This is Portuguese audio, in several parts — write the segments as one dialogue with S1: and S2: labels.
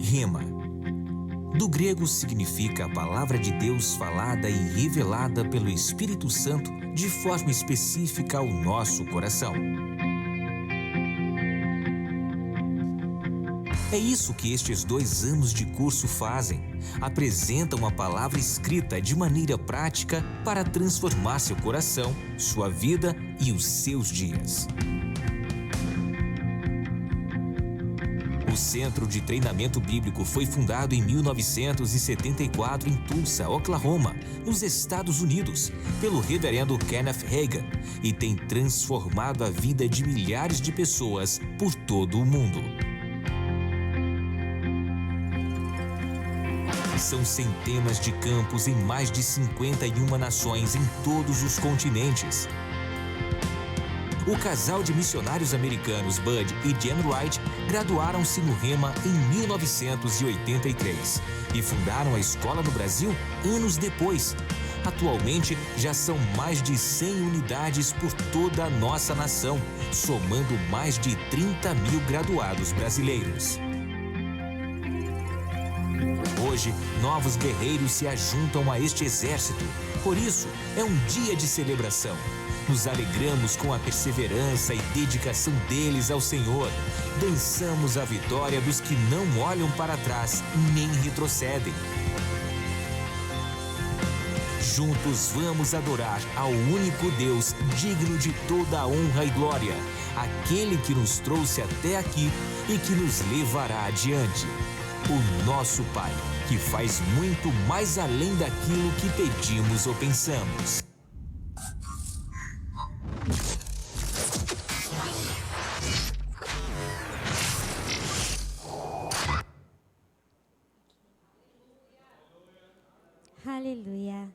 S1: Rema. Do grego significa a palavra de Deus falada e revelada pelo Espírito Santo de forma específica ao nosso coração. É isso que estes 2 anos de curso fazem. Apresentam a palavra escrita de maneira prática para transformar seu coração, sua vida e os seus dias. O Centro de Treinamento Bíblico foi fundado em 1974 em Tulsa, Oklahoma, nos Estados Unidos, pelo reverendo Kenneth Hagin e tem transformado a vida de milhares de pessoas por todo o mundo. São centenas de campos em mais de 51 nações em todos os continentes. O casal de missionários americanos Bud e Jen Wright graduaram-se no Rema em 1983 e fundaram a escola no Brasil anos depois. Atualmente, já são mais de 100 unidades por toda a nossa nação, somando mais de 30 mil graduados brasileiros. Hoje, novos guerreiros se ajuntam a este exército. Por isso, é um dia de celebração. Nos alegramos com a perseverança e dedicação deles ao Senhor. Dançamos a vitória dos que não olham para trás nem retrocedem. Juntos vamos adorar ao único Deus digno de toda a honra e glória, aquele que nos trouxe até aqui e que nos levará adiante. O nosso Pai, que faz muito mais além daquilo que pedimos ou pensamos.
S2: Aleluia.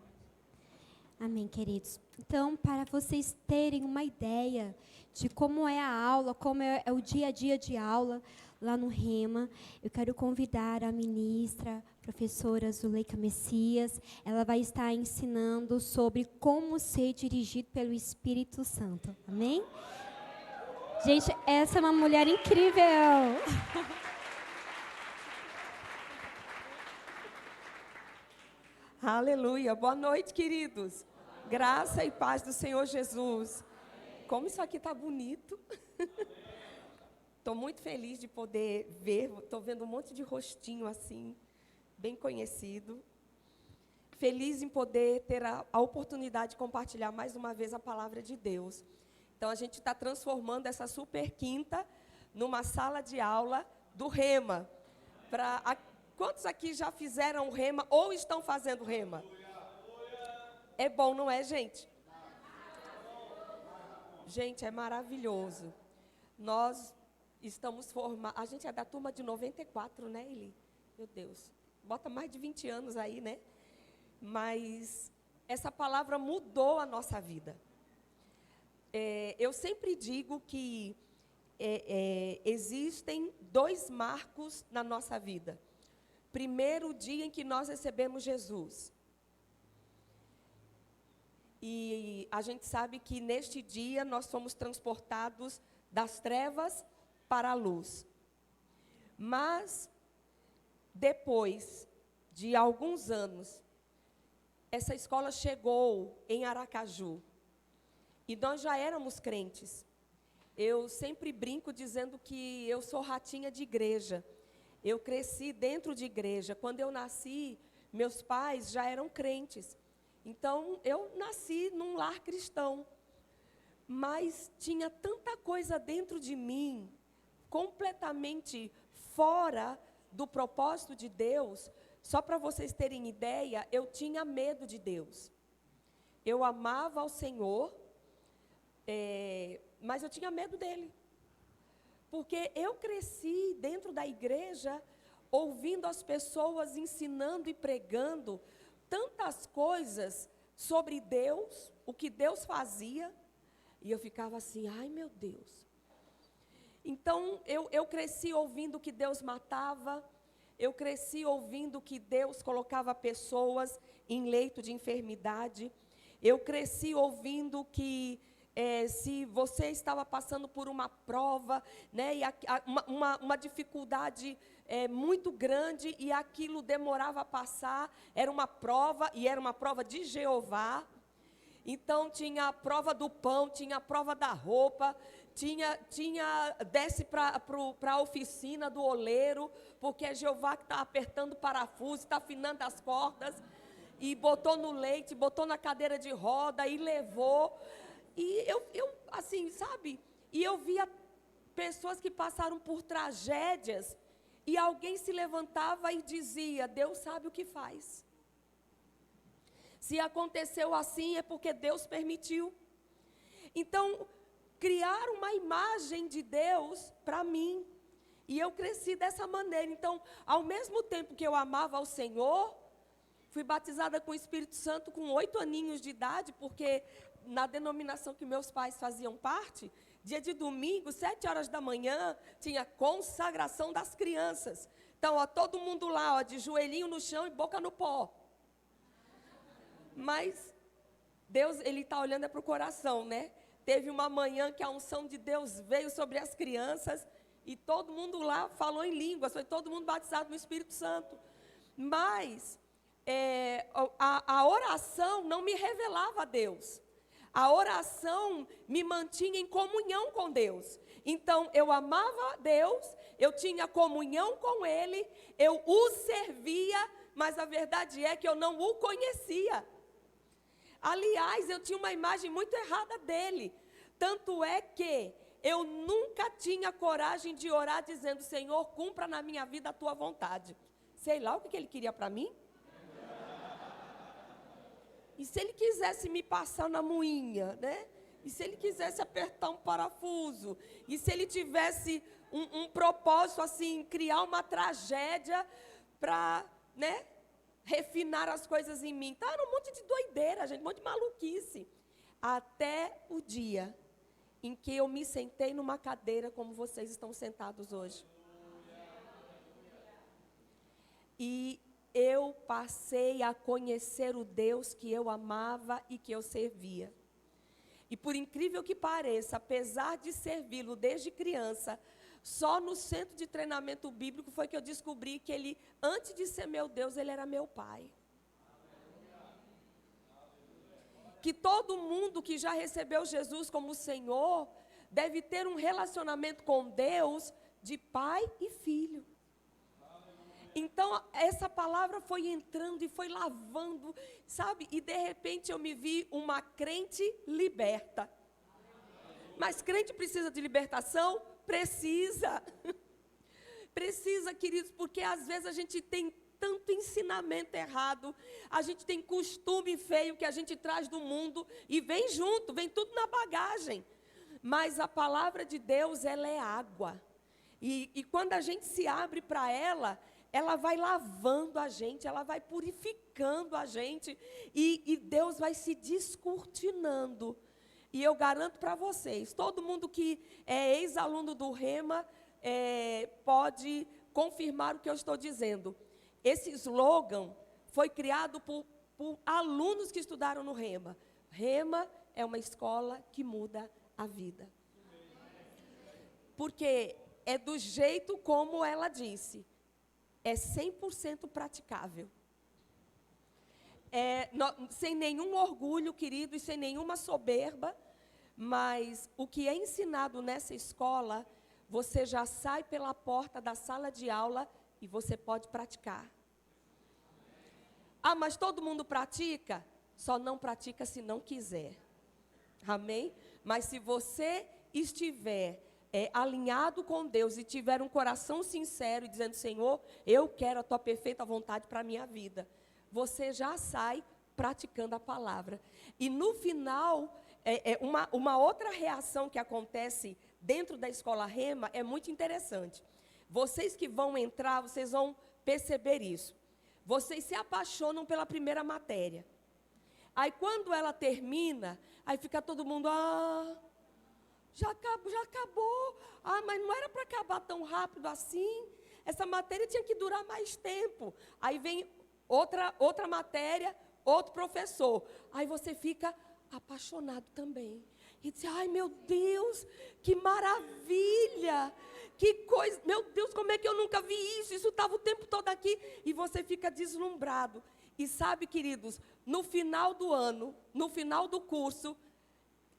S2: Amém, queridos. Então, para vocês terem uma ideia de como é a aula, como é o dia a dia de aula lá no Rema, eu quero convidar a ministra, professora Zuleika Messias. Ela vai estar ensinando sobre como ser dirigido pelo Espírito Santo. Amém? Gente, essa é uma mulher incrível.
S3: Aleluia. Boa noite, queridos. Graça e paz do Senhor Jesus. Como isso aqui está bonito. Estou muito feliz de poder ver. Estou vendo um monte de rostinho assim, bem conhecido. Feliz em poder ter a oportunidade de compartilhar mais uma vez a palavra de Deus. Então, a gente está transformando essa super quinta numa sala de aula do Rema. Quantos aqui já fizeram Rema ou estão fazendo Rema? É bom, não é, gente? Gente, é maravilhoso. Nós estamos formados. A gente é da turma de 94, né, Eli? Meu Deus. Bota mais de 20 anos aí, né? Mas essa palavra mudou a nossa vida. Eu sempre digo que existem 2 marcos na nossa vida. Primeiro, o dia em que nós recebemos Jesus. E a gente sabe que neste dia nós fomos transportados das trevas para a luz. Mas, depois de alguns anos, essa escola chegou em Aracaju. E nós já éramos crentes. Eu sempre brinco dizendo que eu sou ratinha de igreja. Eu cresci dentro de igreja. Quando eu nasci, meus pais já eram crentes. Então, eu nasci num lar cristão. Mas tinha tanta coisa dentro de mim, completamente fora do propósito de Deus. Só para vocês terem ideia, eu tinha medo de Deus. Eu amava ao Senhor, mas eu tinha medo dele. Porque eu cresci dentro da igreja, ouvindo as pessoas ensinando e pregando tantas coisas sobre Deus, o que Deus fazia, e eu ficava assim, ai meu Deus. Então, eu cresci ouvindo que Deus matava, eu cresci ouvindo que Deus colocava pessoas em leito de enfermidade, eu cresci ouvindo que se você estava passando por uma prova, né, e uma dificuldade muito grande, e aquilo demorava a passar, era uma prova, e era uma prova de Jeová. Então, tinha a prova do pão, tinha a prova da roupa, desce para a oficina do oleiro, porque é Jeová que está apertando o parafuso, está afinando as cordas, e botou no leite, botou na cadeira de roda, e levou. E eu assim, sabe, e eu via pessoas que passaram por tragédias, e alguém se levantava e dizia: Deus sabe o que faz. Se aconteceu assim, é porque Deus permitiu. Então, criar uma imagem de Deus para mim. E eu cresci dessa maneira. Então, ao mesmo tempo que eu amava ao Senhor, fui batizada com o Espírito Santo com 8 aninhos de idade, porque na denominação que meus pais faziam parte, dia de domingo, 7 horas da manhã, tinha consagração das crianças. Então, todo mundo lá, de joelhinho no chão e boca no pó. Mas Deus, Ele está olhando para o coração, né? Teve uma manhã que a unção de Deus veio sobre as crianças e todo mundo lá falou em línguas, foi todo mundo batizado no Espírito Santo. Mas a oração não me revelava a Deus. A oração me mantinha em comunhão com Deus. Então, eu amava a Deus, eu tinha comunhão com Ele, eu o servia, mas a verdade é que eu não o conhecia. Aliás, eu tinha uma imagem muito errada dele. Tanto é que eu nunca tinha coragem de orar dizendo: Senhor, cumpra na minha vida a tua vontade. Sei lá o que ele queria para mim. E se ele quisesse me passar na moinha, né? E se ele quisesse apertar um parafuso? E se ele tivesse um propósito assim, criar uma tragédia para, né, refinar as coisas em mim? Tá, era um monte de doideira, gente, um monte de maluquice. Até o dia em que eu me sentei numa cadeira como vocês estão sentados hoje. E eu passei a conhecer o Deus que eu amava e que eu servia. E por incrível que pareça, apesar de servi-lo desde criança, só no centro de treinamento bíblico foi que eu descobri que ele, antes de ser meu Deus, ele era meu pai. Que todo mundo que já recebeu Jesus como Senhor deve ter um relacionamento com Deus de pai e filho. Então, essa palavra foi entrando e foi lavando, sabe? E de repente eu me vi uma crente liberta. Mas crente precisa de libertação? Precisa. Precisa, queridos, porque às vezes a gente tem tanto ensinamento errado, a gente tem costume feio que a gente traz do mundo e vem junto, vem tudo na bagagem. Mas a palavra de Deus, ela é água. E quando a gente se abre para ela, ela vai lavando a gente, ela vai purificando a gente e Deus vai se descortinando. E eu garanto para vocês, todo mundo que é ex-aluno do Rema pode confirmar o que eu estou dizendo. Esse slogan foi criado por alunos que estudaram no Rema. Rema é uma escola que muda a vida. Porque é do jeito como ela disse. É 100% praticável. Sem nenhum orgulho, querido, e sem nenhuma soberba, mas o que é ensinado nessa escola, você já sai pela porta da sala de aula e você pode praticar. Ah, mas todo mundo pratica? Só não pratica se não quiser. Amém? Mas se você estiver alinhado com Deus e tiver um coração sincero e dizendo: Senhor, eu quero a tua perfeita vontade para a minha vida, você já sai praticando a palavra. E no final, uma outra reação que acontece dentro da escola Rema é muito interessante. Vocês que vão entrar, vocês vão perceber isso. Vocês se apaixonam pela primeira matéria. Aí quando ela termina, aí fica todo mundo: já acabou. Ah, mas não era para acabar tão rápido assim. Essa matéria tinha que durar mais tempo. Aí vem outra matéria, outro professor. Aí você fica apaixonado também. e dizer, ai meu Deus, que maravilha, que coisa, meu Deus, como é que eu nunca vi isso? Isso estava o tempo todo aqui. E você fica deslumbrado. E sabe, queridos, no final do ano, no final do curso,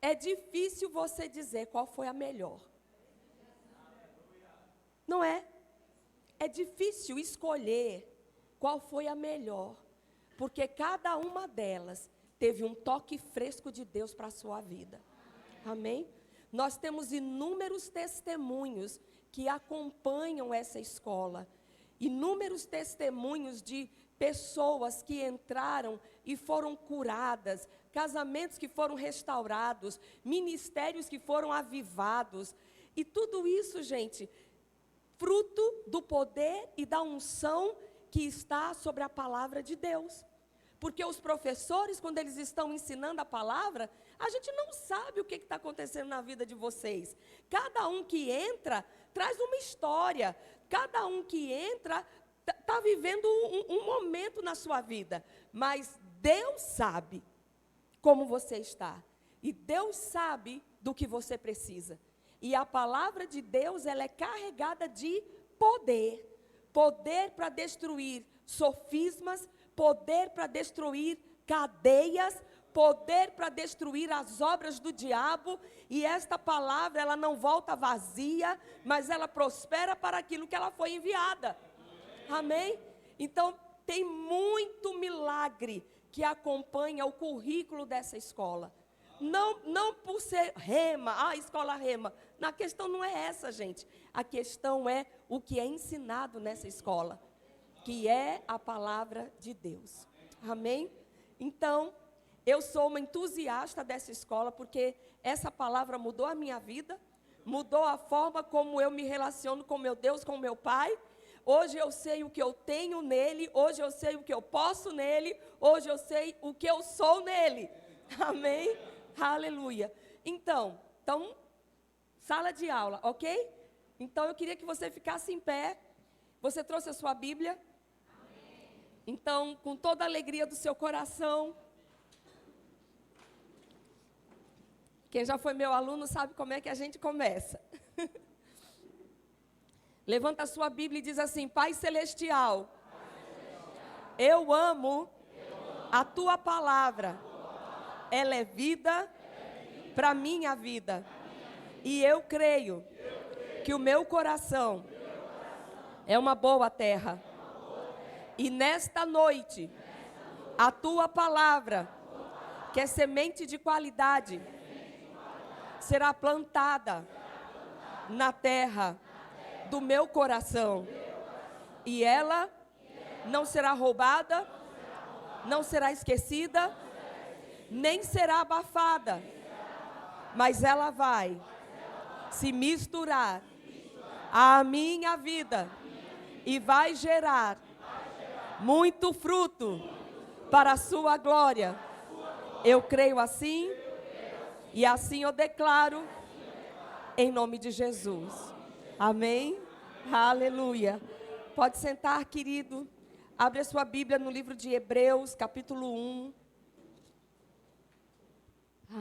S3: é difícil você dizer qual foi a melhor. Não é? É difícil escolher qual foi a melhor, porque cada uma delas teve um toque fresco de Deus para a sua vida. Amém? Nós temos inúmeros testemunhos que acompanham essa escola. Inúmeros testemunhos de pessoas que entraram e foram curadas, casamentos que foram restaurados, ministérios que foram avivados. E tudo isso, gente, fruto do poder e da unção que está sobre a palavra de Deus. Porque os professores, quando eles estão ensinando a palavra, a gente não sabe o que está acontecendo na vida de vocês. Cada um que entra traz uma história. Cada um que entra está vivendo um momento na sua vida. Mas Deus sabe como você está. E Deus sabe do que você precisa. E a palavra de Deus, ela é carregada de poder. Poder para destruir sofismas, poder para destruir cadeias, poder para destruir as obras do diabo. E esta palavra, ela não volta vazia, mas ela prospera para aquilo que ela foi enviada. Amém? Então, tem muito milagre que acompanha o currículo dessa escola. Não por ser rema, escola rema. A questão não é essa, gente. A questão é o que é ensinado nessa escola, que é a palavra de Deus. Amém? Então, eu sou uma entusiasta dessa escola, porque essa palavra mudou a minha vida, mudou a forma como eu me relaciono com meu Deus, com meu Pai. Hoje eu sei o que eu tenho nele, hoje eu sei o que eu posso nele, hoje eu sei o que eu sou nele. Amém? Aleluia. Então, sala de aula, ok? Então, eu queria que você ficasse em pé. Você trouxe a sua Bíblia? Amém. Então, com toda a alegria do seu coração. Quem já foi meu aluno sabe como é que a gente começa. Levanta a sua Bíblia e diz assim: Pai Celestial, eu amo a Tua palavra. Ela é vida para a minha vida. E eu creio que o meu coração é uma boa terra. E nesta noite, a Tua palavra, que é semente de qualidade, será plantada na terra do meu coração. E ela não será roubada, não será esquecida, nem será abafada, mas ela vai se misturar à minha vida e vai gerar muito fruto para a sua glória. Eu creio assim e assim eu declaro em nome de Jesus. Amém? Aleluia. Pode sentar, querido. Abre a sua Bíblia no livro de Hebreus, capítulo 1.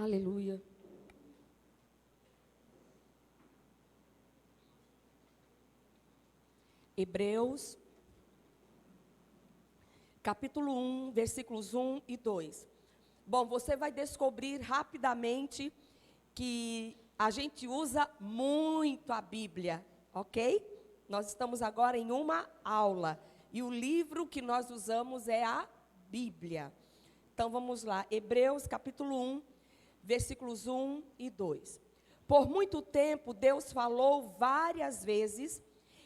S3: Aleluia. Hebreus, capítulo 1, versículos 1 e 2. Bom, você vai descobrir rapidamente que a gente usa muito a Bíblia, ok? Nós estamos agora em uma aula. E o livro que nós usamos é a Bíblia. Então, vamos lá. Hebreus, capítulo 1, versículos 1 e 2. Por muito tempo, Deus falou várias vezes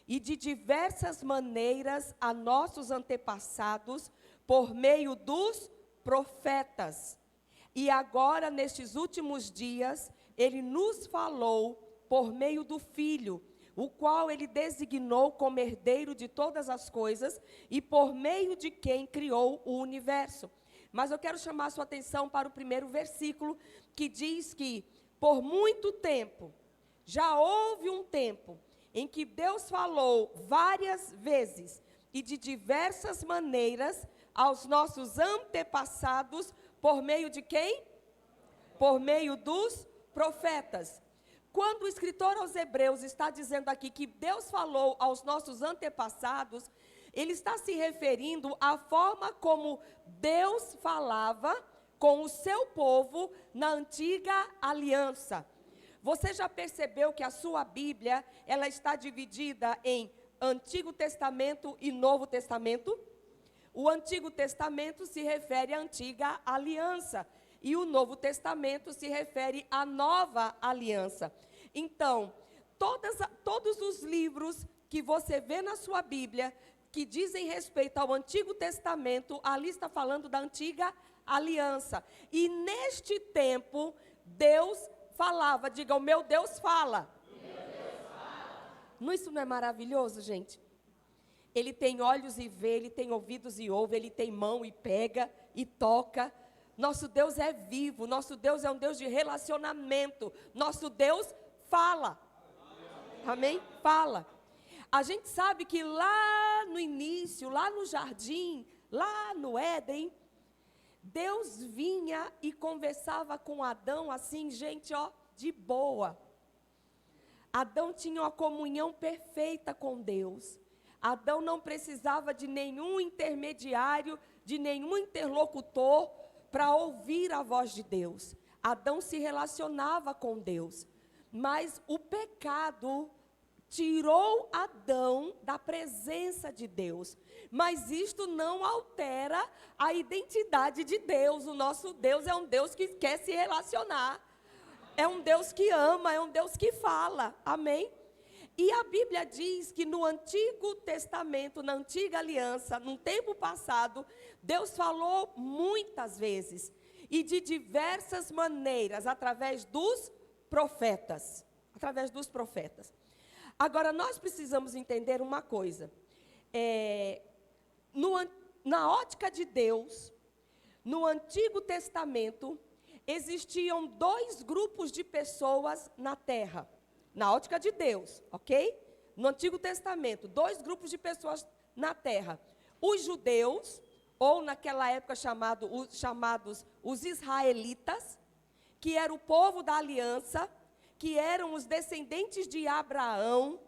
S3: e de diversas maneiras a nossos antepassados por meio dos profetas. E agora, nestes últimos dias, Ele nos falou por meio do Filho, o qual Ele designou como herdeiro de todas as coisas e por meio de quem criou o universo. Mas eu quero chamar a sua atenção para o primeiro versículo, que diz que, por muito tempo, já houve um tempo em que Deus falou várias vezes e de diversas maneiras aos nossos antepassados, por meio de quem? Por meio dos profetas. Quando o escritor aos Hebreus está dizendo aqui que Deus falou aos nossos antepassados, ele está se referindo à forma como Deus falava com o seu povo na antiga aliança. Você já percebeu que a sua Bíblia, ela está dividida em Antigo Testamento e Novo Testamento? O Antigo Testamento se refere à antiga aliança e o Novo Testamento se refere à nova aliança. Então, todos os livros que você vê na sua Bíblia, que dizem respeito ao Antigo Testamento, ali está falando da antiga aliança. E neste tempo, Deus falava, diga, o meu Deus fala. Isso não é maravilhoso, gente? Ele tem olhos e vê, ele tem ouvidos e ouve, ele tem mão e pega e toca. Nosso Deus é vivo, nosso Deus é um Deus de relacionamento, nosso Deus fala. Amém? Fala. A gente sabe que lá no início, lá no jardim, lá no Éden, Deus vinha e conversava com Adão assim, gente, ó, de boa. Adão tinha uma comunhão perfeita com Deus. Adão não precisava de nenhum intermediário, de nenhum interlocutor para ouvir a voz de Deus. Adão se relacionava com Deus. Mas o pecado tirou Adão da presença de Deus. Mas isto não altera a identidade de Deus. O nosso Deus é um Deus que quer se relacionar. É um Deus que ama, é um Deus que fala. Amém? E a Bíblia diz que no Antigo Testamento, na Antiga Aliança, no tempo passado, Deus falou muitas vezes e de diversas maneiras, através dos profetas. Através dos profetas. Agora, nós precisamos entender uma coisa. Na ótica de Deus, no Antigo Testamento, existiam 2 grupos de pessoas na terra. Na ótica de Deus, ok? No Antigo Testamento, 2 grupos de pessoas na terra. Os judeus, ou naquela época chamados os israelitas, que era o povo da aliança, que eram os descendentes de Abraão,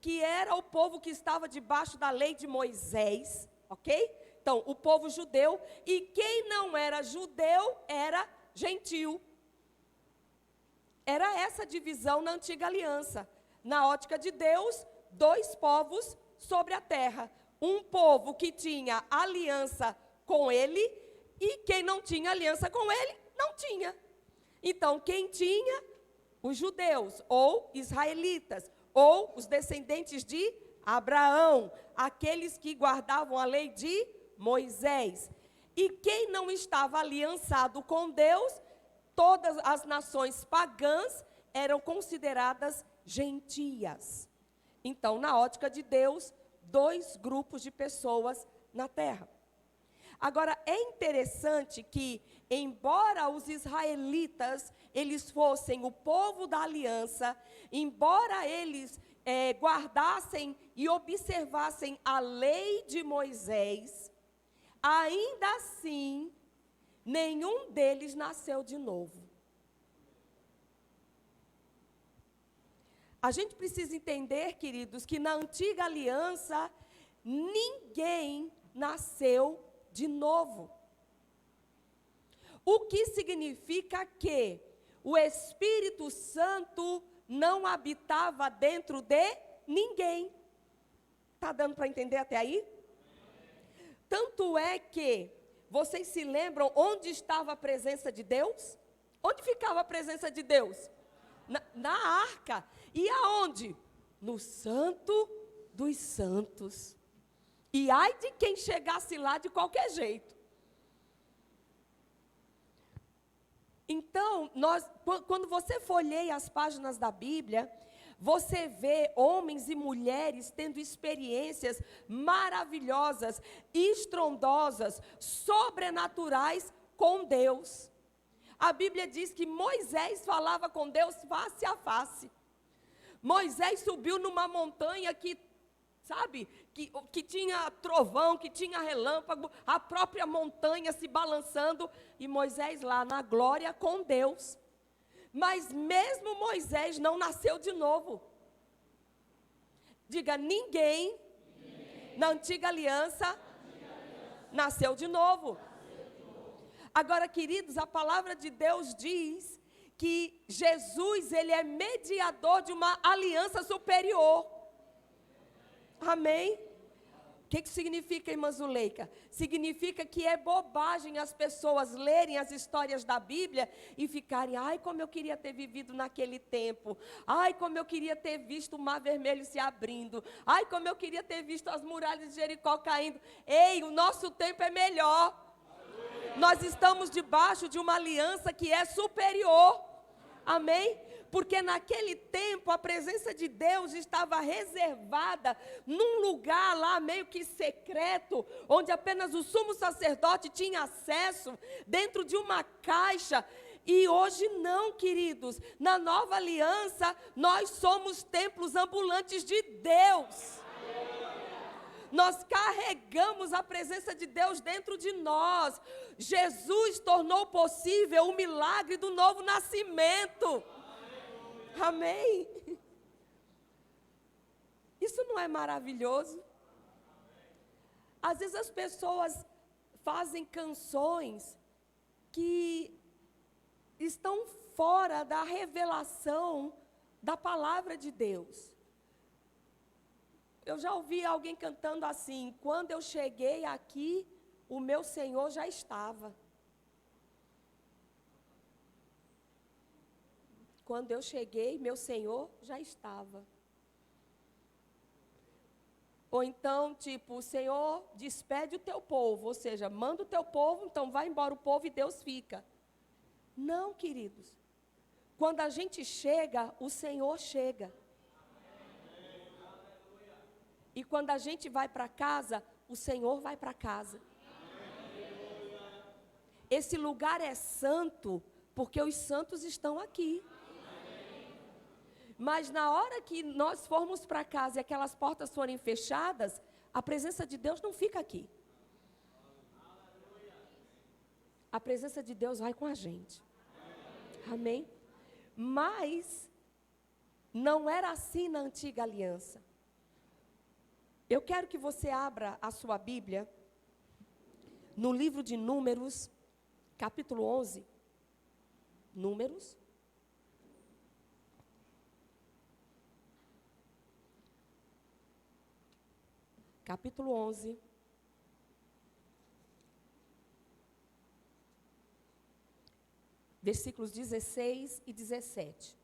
S3: que era o povo que estava debaixo da lei de Moisés, ok? Então, o povo judeu, e quem não era judeu era gentil. Era essa divisão na antiga aliança. Na ótica de Deus, 2 povos sobre a terra. Um povo que tinha aliança com ele, e quem não tinha aliança com ele, não tinha. Então, quem tinha? Os judeus, ou israelitas, ou os descendentes de Abraão, aqueles que guardavam a lei de Moisés. E quem não estava aliançado com Deus, todas as nações pagãs eram consideradas gentias. Então, na ótica de Deus, 2 grupos de pessoas na terra. Agora, é interessante que, embora os israelitas, eles fossem o povo da aliança, embora eles guardassem e observassem a lei de Moisés, ainda assim, nenhum deles nasceu de novo. A gente precisa entender, queridos, que na antiga aliança, ninguém nasceu de novo. O que significa que o Espírito Santo não habitava dentro de ninguém. Está dando para entender até aí? Tanto é que, vocês se lembram onde estava a presença de Deus? Onde ficava a presença de Deus? Na arca. E aonde? No Santo dos Santos. E ai de quem chegasse lá de qualquer jeito. Então, quando você folheia as páginas da Bíblia, você vê homens e mulheres tendo experiências maravilhosas, estrondosas, sobrenaturais com Deus. A Bíblia diz que Moisés falava com Deus face a face. Moisés subiu numa montanha que tinha trovão, que tinha relâmpago, a própria montanha se balançando, e Moisés lá na glória com Deus. Mas mesmo Moisés não nasceu de novo. Diga, ninguém na antiga aliança nasceu de novo. Agora, queridos, a palavra de Deus diz que Jesus, ele é mediador de uma aliança superior. Amém? O que significa, irmã Zuleika? Significa que é bobagem as pessoas lerem as histórias da Bíblia e ficarem, ai, como eu queria ter vivido naquele tempo. Ai, como eu queria ter visto o Mar Vermelho se abrindo. Ai, como eu queria ter visto as muralhas de Jericó caindo. Ei, o nosso tempo é melhor. Nós estamos debaixo de uma aliança que é superior. Amém? Porque naquele tempo a presença de Deus estava reservada num lugar lá meio que secreto, onde apenas o sumo sacerdote tinha acesso, dentro de uma caixa. E hoje não, queridos. Na nova aliança, nós somos templos ambulantes de Deus. Nós carregamos a presença de Deus dentro de nós. Jesus tornou possível o milagre do novo nascimento. Amém? Isso não é maravilhoso? Às vezes as pessoas fazem canções que estão fora da revelação da palavra de Deus. Eu já ouvi alguém cantando assim: quando eu cheguei aqui, o meu Senhor já estava. Quando eu cheguei, meu Senhor já estava. Ou então, tipo, o Senhor despede o teu povo, ou seja, manda o teu povo, então vai embora o povo e Deus fica. Não, queridos. Quando a gente chega, o Senhor chega. E quando a gente vai para casa, o Senhor vai para casa. Esse lugar é santo, porque os santos estão aqui. Mas na hora que nós formos para casa e aquelas portas forem fechadas, a presença de Deus não fica aqui. A presença de Deus vai com a gente. Amém? Mas não era assim na antiga aliança. Eu quero que você abra a sua Bíblia no livro de Números, capítulo 11. Números. Capítulo 11. Versículos 16 e 17.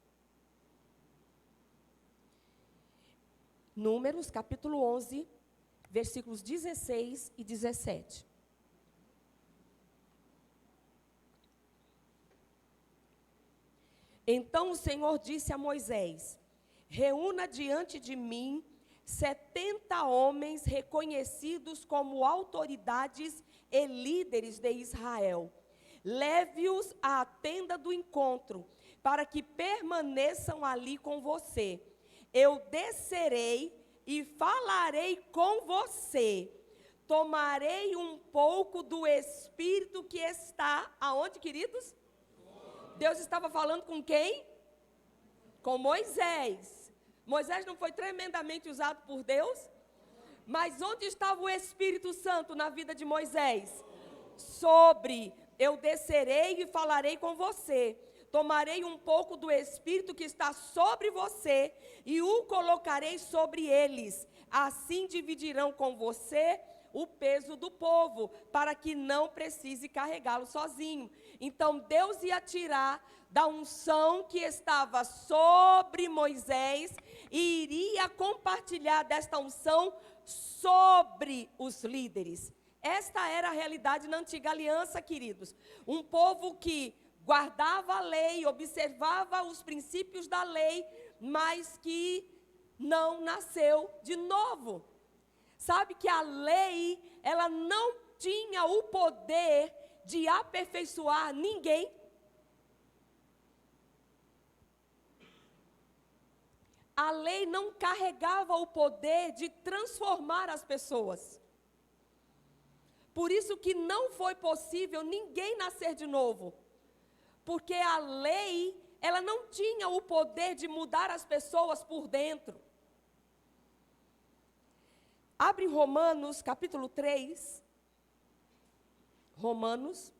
S3: Números, capítulo 11, versículos 16 e 17. Então o Senhor disse a Moisés: reúna diante de mim 70 homens reconhecidos como autoridades e líderes de Israel. Leve-os à tenda do encontro, para que permaneçam ali com você. Eu descerei e falarei com você. Tomarei um pouco do Espírito que está, aonde, queridos? Deus estava falando com quem? Com Moisés. Moisés não foi tremendamente usado por Deus? Mas onde estava o Espírito Santo na vida de Moisés? Eu descerei e falarei com você. Tomarei um pouco do Espírito que está sobre você e o colocarei sobre eles. Assim dividirão com você o peso do povo, para que não precise carregá-lo sozinho. Então Deus ia tirar da unção que estava sobre Moisés e iria compartilhar desta unção sobre os líderes. Esta era a realidade na antiga aliança, queridos. Um povo que guardava a lei, observava os princípios da lei, mas que não nasceu de novo. Sabe que a lei, ela não tinha o poder de aperfeiçoar ninguém. A lei não carregava o poder de transformar as pessoas. Por isso que não foi possível ninguém nascer de novo. Porque a lei, ela não tinha o poder de mudar as pessoas por dentro. Abre Romanos, capítulo 3. Romanos,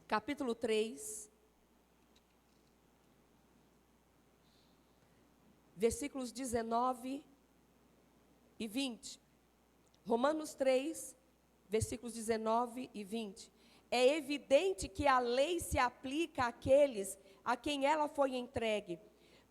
S3: capítulo 3. Versículos 19 e 20. Romanos 3, versículos 19 e 20. É evidente que a lei se aplica àqueles a quem ela foi entregue,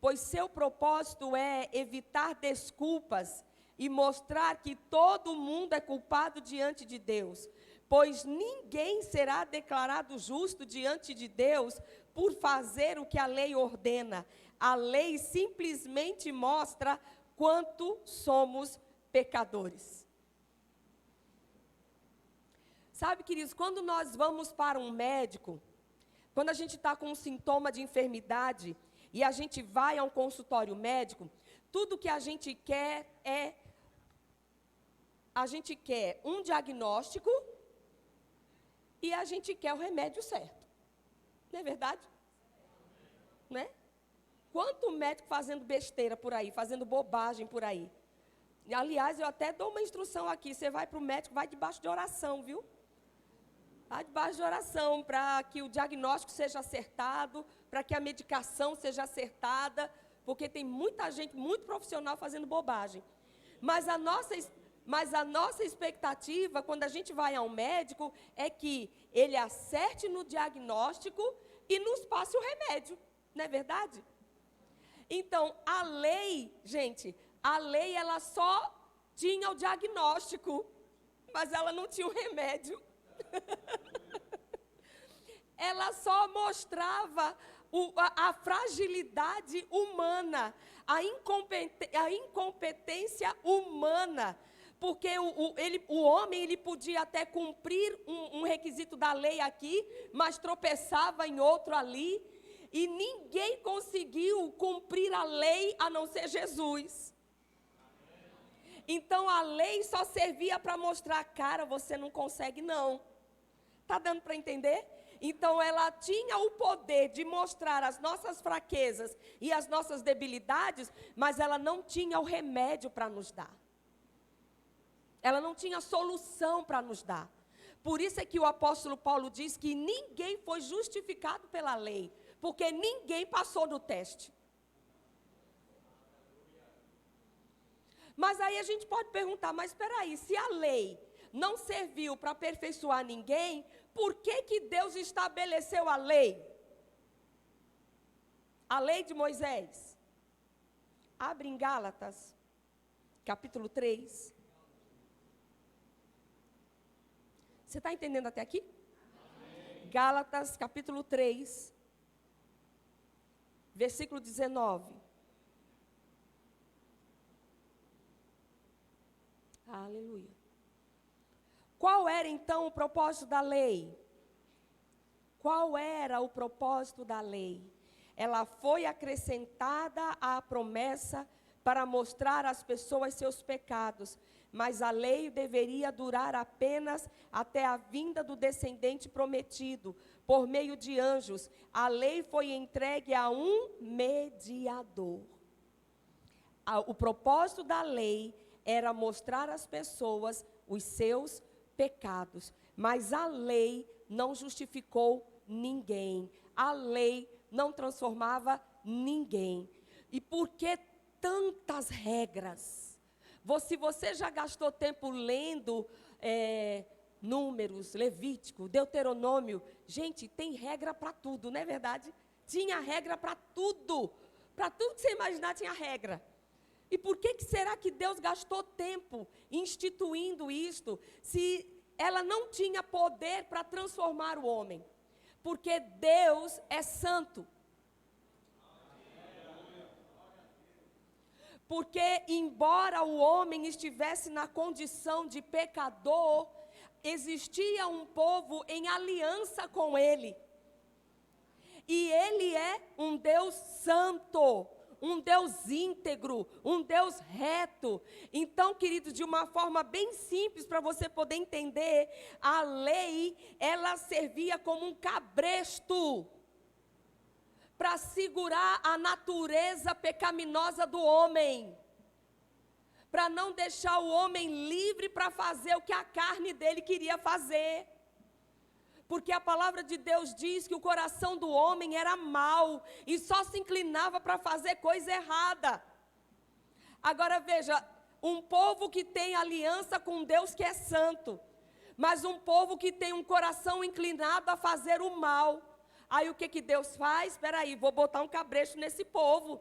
S3: pois seu propósito é evitar desculpas e mostrar que todo mundo é culpado diante de Deus, pois ninguém será declarado justo diante de Deus por fazer o que a lei ordena. A lei simplesmente mostra quanto somos pecadores. Sabe, queridos, quando nós vamos para um médico, quando a gente está com um sintoma de enfermidade e a gente vai a um consultório médico, tudo que a gente quer um diagnóstico e a gente quer o remédio certo. Não é verdade? Né? Quanto médico fazendo besteira por aí, fazendo bobagem por aí. Aliás, eu até dou uma instrução aqui, você vai para o médico, vai debaixo de oração, viu? Vai debaixo de oração, para que o diagnóstico seja acertado, para que a medicação seja acertada, porque tem muita gente, muito profissional fazendo bobagem. Mas a nossa expectativa, quando a gente vai ao médico, é que ele acerte no diagnóstico e nos passe o remédio, não é verdade? Então, a lei, gente, ela só tinha o diagnóstico, mas ela não tinha o remédio. Ela só mostrava a fragilidade humana, a incompetência humana, porque o homem ele podia até cumprir um requisito da lei aqui, mas tropeçava em outro ali, e ninguém conseguiu cumprir a lei a não ser Jesus. Então a lei só servia para mostrar, cara, você não consegue não. Está dando para entender? Então ela tinha o poder de mostrar as nossas fraquezas e as nossas debilidades, mas ela não tinha o remédio para nos dar. Ela não tinha solução para nos dar. Por isso é que o apóstolo Paulo diz que ninguém foi justificado pela lei, porque ninguém passou no teste. Mas aí a gente pode perguntar, mas espera aí, se a lei não serviu para aperfeiçoar ninguém, por que Deus estabeleceu a lei? A lei de Moisés. Abre em Gálatas, capítulo 3. Você está entendendo até aqui? Amém. Gálatas, capítulo 3, versículo 19. Aleluia. Qual era então o propósito da lei? Qual era o propósito da lei? Ela foi acrescentada à promessa para mostrar às pessoas seus pecados, mas a lei deveria durar apenas até a vinda do descendente prometido, por meio de anjos. A lei foi entregue a um mediador. O propósito da lei era mostrar às pessoas os seus pecados, mas a lei não justificou ninguém, a lei não transformava ninguém. E por que tantas regras? Se você já gastou tempo lendo Números, Levítico, Deuteronômio, gente, tem regra para tudo, não é verdade? Tinha regra para tudo que você imaginar tinha regra. E por que será que Deus gastou tempo instituindo isto, se ela não tinha poder para transformar o homem? Porque Deus é santo. Porque embora o homem estivesse na condição de pecador, existia um povo em aliança com ele. E ele é um Deus santo, um Deus íntegro, um Deus reto. Então, queridos, de uma forma bem simples para você poder entender, a lei, ela servia como um cabresto para segurar a natureza pecaminosa do homem, para não deixar o homem livre para fazer o que a carne dele queria fazer. Porque a palavra de Deus diz que o coração do homem era mau e só se inclinava para fazer coisa errada. Agora veja, um povo que tem aliança com Deus que é santo, mas um povo que tem um coração inclinado a fazer o mal. Aí o que Deus faz? Espera aí, vou botar um cabresto nesse povo.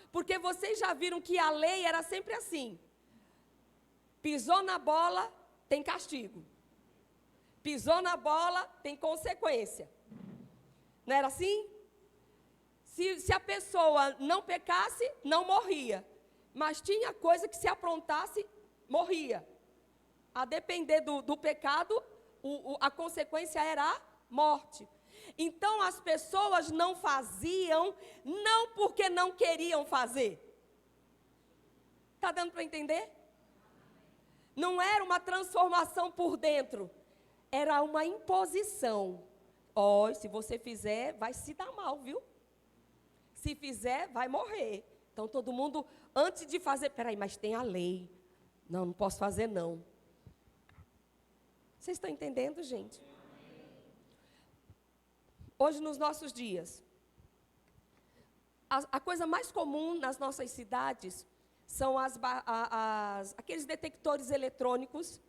S3: Porque vocês já viram que a lei era sempre assim. Pisou na bola, tem castigo. Pisou na bola, tem consequência. Não era assim? Se a pessoa não pecasse, não morria. Mas tinha coisa que se aprontasse, morria. A depender do pecado, a consequência era a morte. Então as pessoas não faziam, não porque não queriam fazer. Está dando para entender? Não era uma transformação por dentro. Era uma imposição. Ó, se você fizer, vai se dar mal, viu? Se fizer, vai morrer. Então, todo mundo, antes de fazer, peraí, mas tem a lei. Não posso fazer, não. Vocês estão entendendo, gente? Hoje, nos nossos dias, a coisa mais comum nas nossas cidades são aqueles detectores eletrônicos,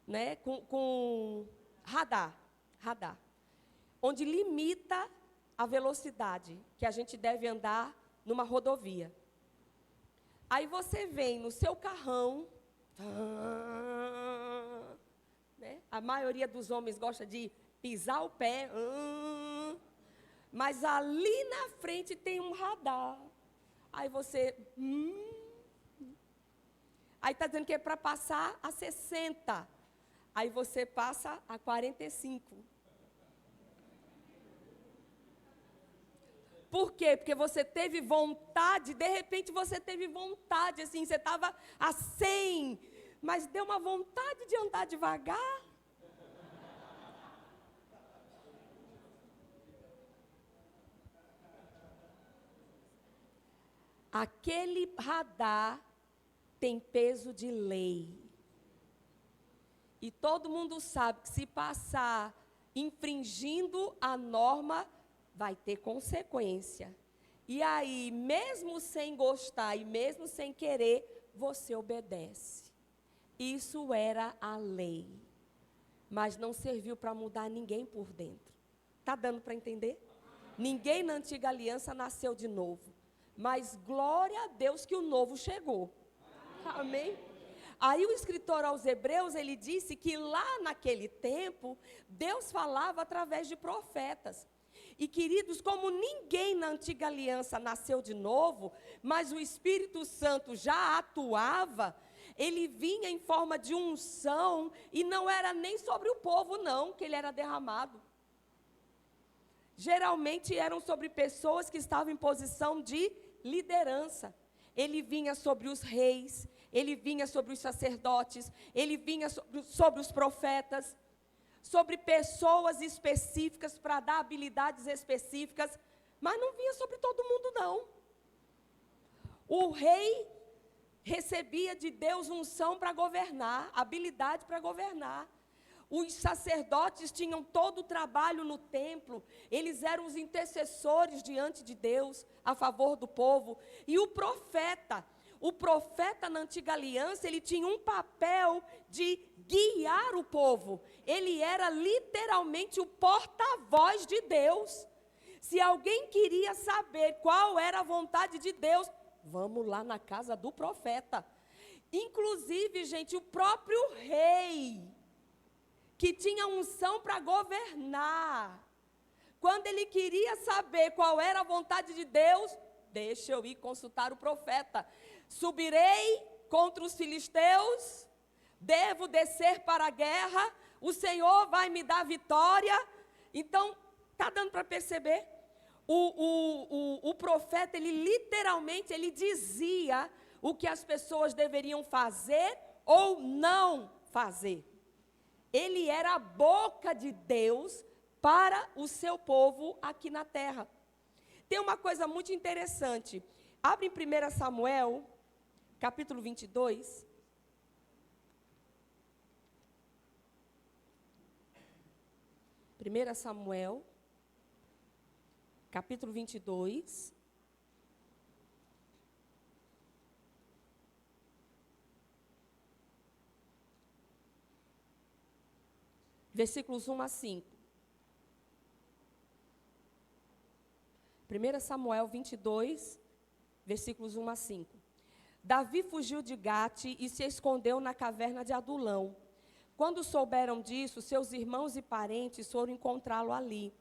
S3: né, com radar, onde limita a velocidade que a gente deve andar numa rodovia. Aí você vem no seu carrão, né? A maioria dos homens gosta de pisar o pé, mas ali na frente tem um radar. Aí você, aí está dizendo que é para passar a 60. Aí você passa a 45. Por quê? Porque você teve vontade, de repente você teve vontade, assim, você estava a 100, mas deu uma vontade de andar devagar. Aquele radar tem peso de lei. E todo mundo sabe que se passar infringindo a norma, vai ter consequência. E aí, mesmo sem gostar e mesmo sem querer, você obedece. Isso era a lei. Mas não serviu para mudar ninguém por dentro. Está dando para entender? Ninguém na antiga aliança nasceu de novo. Mas glória a Deus que o novo chegou. Amém? Aí o escritor aos Hebreus, ele disse que lá naquele tempo, Deus falava através de profetas. E queridos, como ninguém na antiga aliança nasceu de novo, mas o Espírito Santo já atuava, ele vinha em forma de unção, e não era nem sobre o povo não, que ele era derramado. Geralmente eram sobre pessoas que estavam em posição de liderança. Ele vinha sobre os reis, ele vinha sobre os sacerdotes, ele vinha sobre os profetas, sobre pessoas específicas para dar habilidades específicas, mas não vinha sobre todo mundo, não. O rei recebia de Deus unção para governar, habilidade para governar. Os sacerdotes tinham todo o trabalho no templo, eles eram os intercessores diante de Deus, a favor do povo. E o profeta na antiga aliança, ele tinha um papel de guiar o povo. Ele era literalmente o porta-voz de Deus. Se alguém queria saber qual era a vontade de Deus, vamos lá na casa do profeta. Inclusive, gente, o próprio rei, que tinha unção para governar, quando ele queria saber qual era a vontade de Deus, deixa eu ir consultar o profeta. Subirei contra os filisteus, devo descer para a guerra, o Senhor vai me dar vitória. Então, está dando para perceber? o profeta, ele literalmente, ele dizia o que as pessoas deveriam fazer ou não fazer. Ele era a boca de Deus para o seu povo aqui na terra. Tem uma coisa muito interessante. Abre em 1 Samuel, capítulo 22. Primeira Samuel, capítulo 22. Versículos 1 a 5. 1 Samuel 22, versículos 1 a 5. Davi fugiu de Gate e se escondeu na caverna de Adulão. Quando souberam disso, seus irmãos e parentes foram encontrá-lo ali.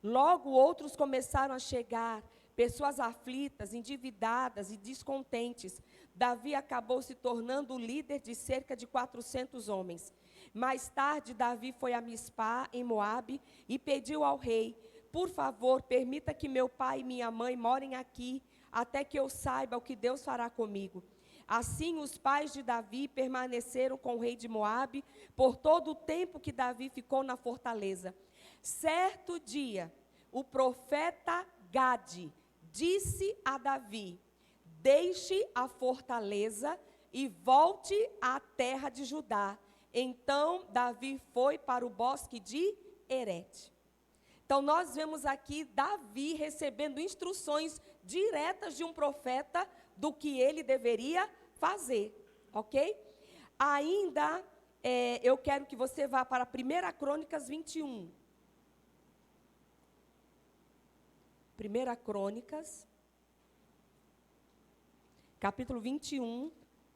S3: Logo outros começaram a chegar, pessoas aflitas, endividadas e descontentes. Davi acabou se tornando o líder de cerca de 400 homens. Mais tarde, Davi foi a Mispá, em Moabe, e pediu ao rei: por favor, permita que meu pai e minha mãe morem aqui, até que eu saiba o que Deus fará comigo. Assim, os pais de Davi permaneceram com o rei de Moabe por todo o tempo que Davi ficou na fortaleza. Certo dia, o profeta Gade disse a Davi: deixe a fortaleza e volte à terra de Judá. Então, Davi foi para o bosque de Herete. Então, nós vemos aqui Davi recebendo instruções diretas de um profeta do que ele deveria fazer, ok? Ainda, eu quero que você vá para 1 Crônicas 21. 1 Crônicas, capítulo 21,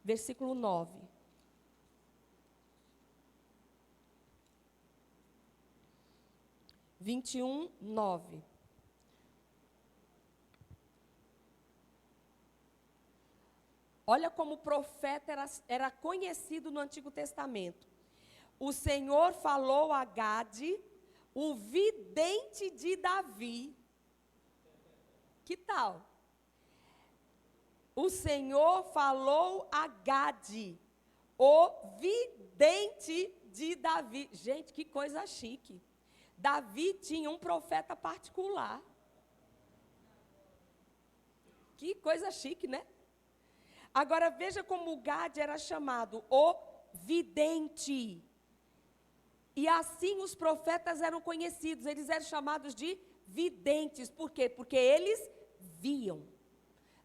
S3: versículo 9. 21, 9. Olha como o profeta era conhecido no Antigo Testamento. O Senhor falou a Gade, o vidente de Davi. Que tal? O Senhor falou a Gade, o vidente de Davi. Gente, que coisa chique. Davi tinha um profeta particular. Que coisa chique, né? Agora veja como o Gade era chamado o vidente. E assim os profetas eram conhecidos, eles eram chamados de videntes. Por quê? Porque eles viam.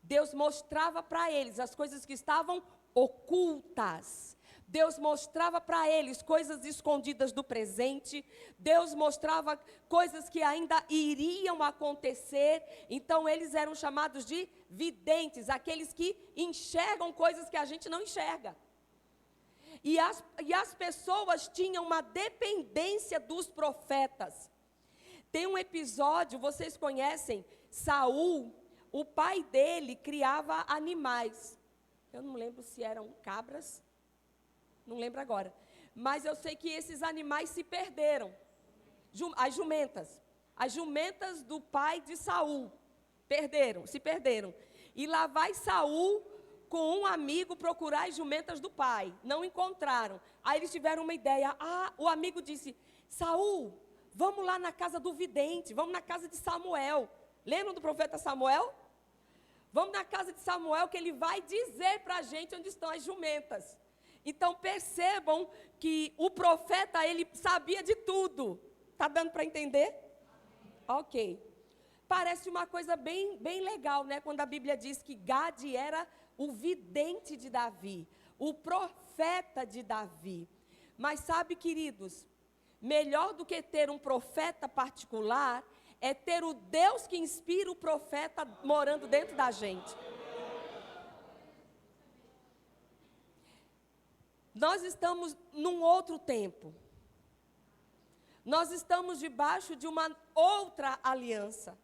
S3: Deus mostrava para eles as coisas que estavam ocultas. Deus mostrava para eles coisas escondidas do presente. Deus mostrava coisas que ainda iriam acontecer. Então, eles eram chamados de videntes, aqueles que enxergam coisas que a gente não enxerga. E as pessoas tinham uma dependência dos profetas. Tem um episódio, vocês conhecem, Saul, o pai dele criava animais. Eu não lembro se eram cabras. Não lembro agora. Mas eu sei que esses animais se perderam. As jumentas. As jumentas do pai de Saul. Se perderam. E lá vai Saul com um amigo procurar as jumentas do pai. Não encontraram. Aí eles tiveram uma ideia. O amigo disse: Saul, vamos lá na casa do vidente. Vamos na casa de Samuel. Lembram do profeta Samuel? Vamos na casa de Samuel que ele vai dizer para a gente onde estão as jumentas. Então, percebam que o profeta, ele sabia de tudo. Está dando para entender? Ok. Parece uma coisa bem legal, né? Quando a Bíblia diz que Gade era o vidente de Davi, o profeta de Davi. Mas sabe, queridos, melhor do que ter um profeta particular, é ter o Deus que inspira o profeta morando dentro da gente. Nós estamos num outro tempo. Nós estamos debaixo de uma outra aliança.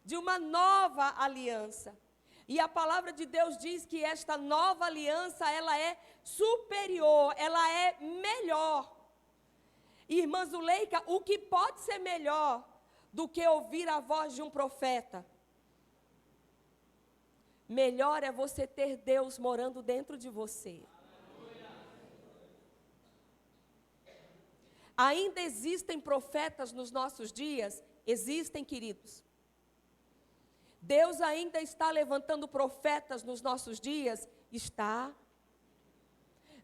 S3: De uma nova aliança. E a palavra de Deus diz que esta nova aliança, ela é superior, ela é melhor. Irmã Zuleika, o que pode ser melhor do que ouvir a voz de um profeta. Melhor é você ter Deus morando dentro de você. Ainda existem profetas nos nossos dias? Existem, queridos. Deus ainda está levantando profetas nos nossos dias? Está.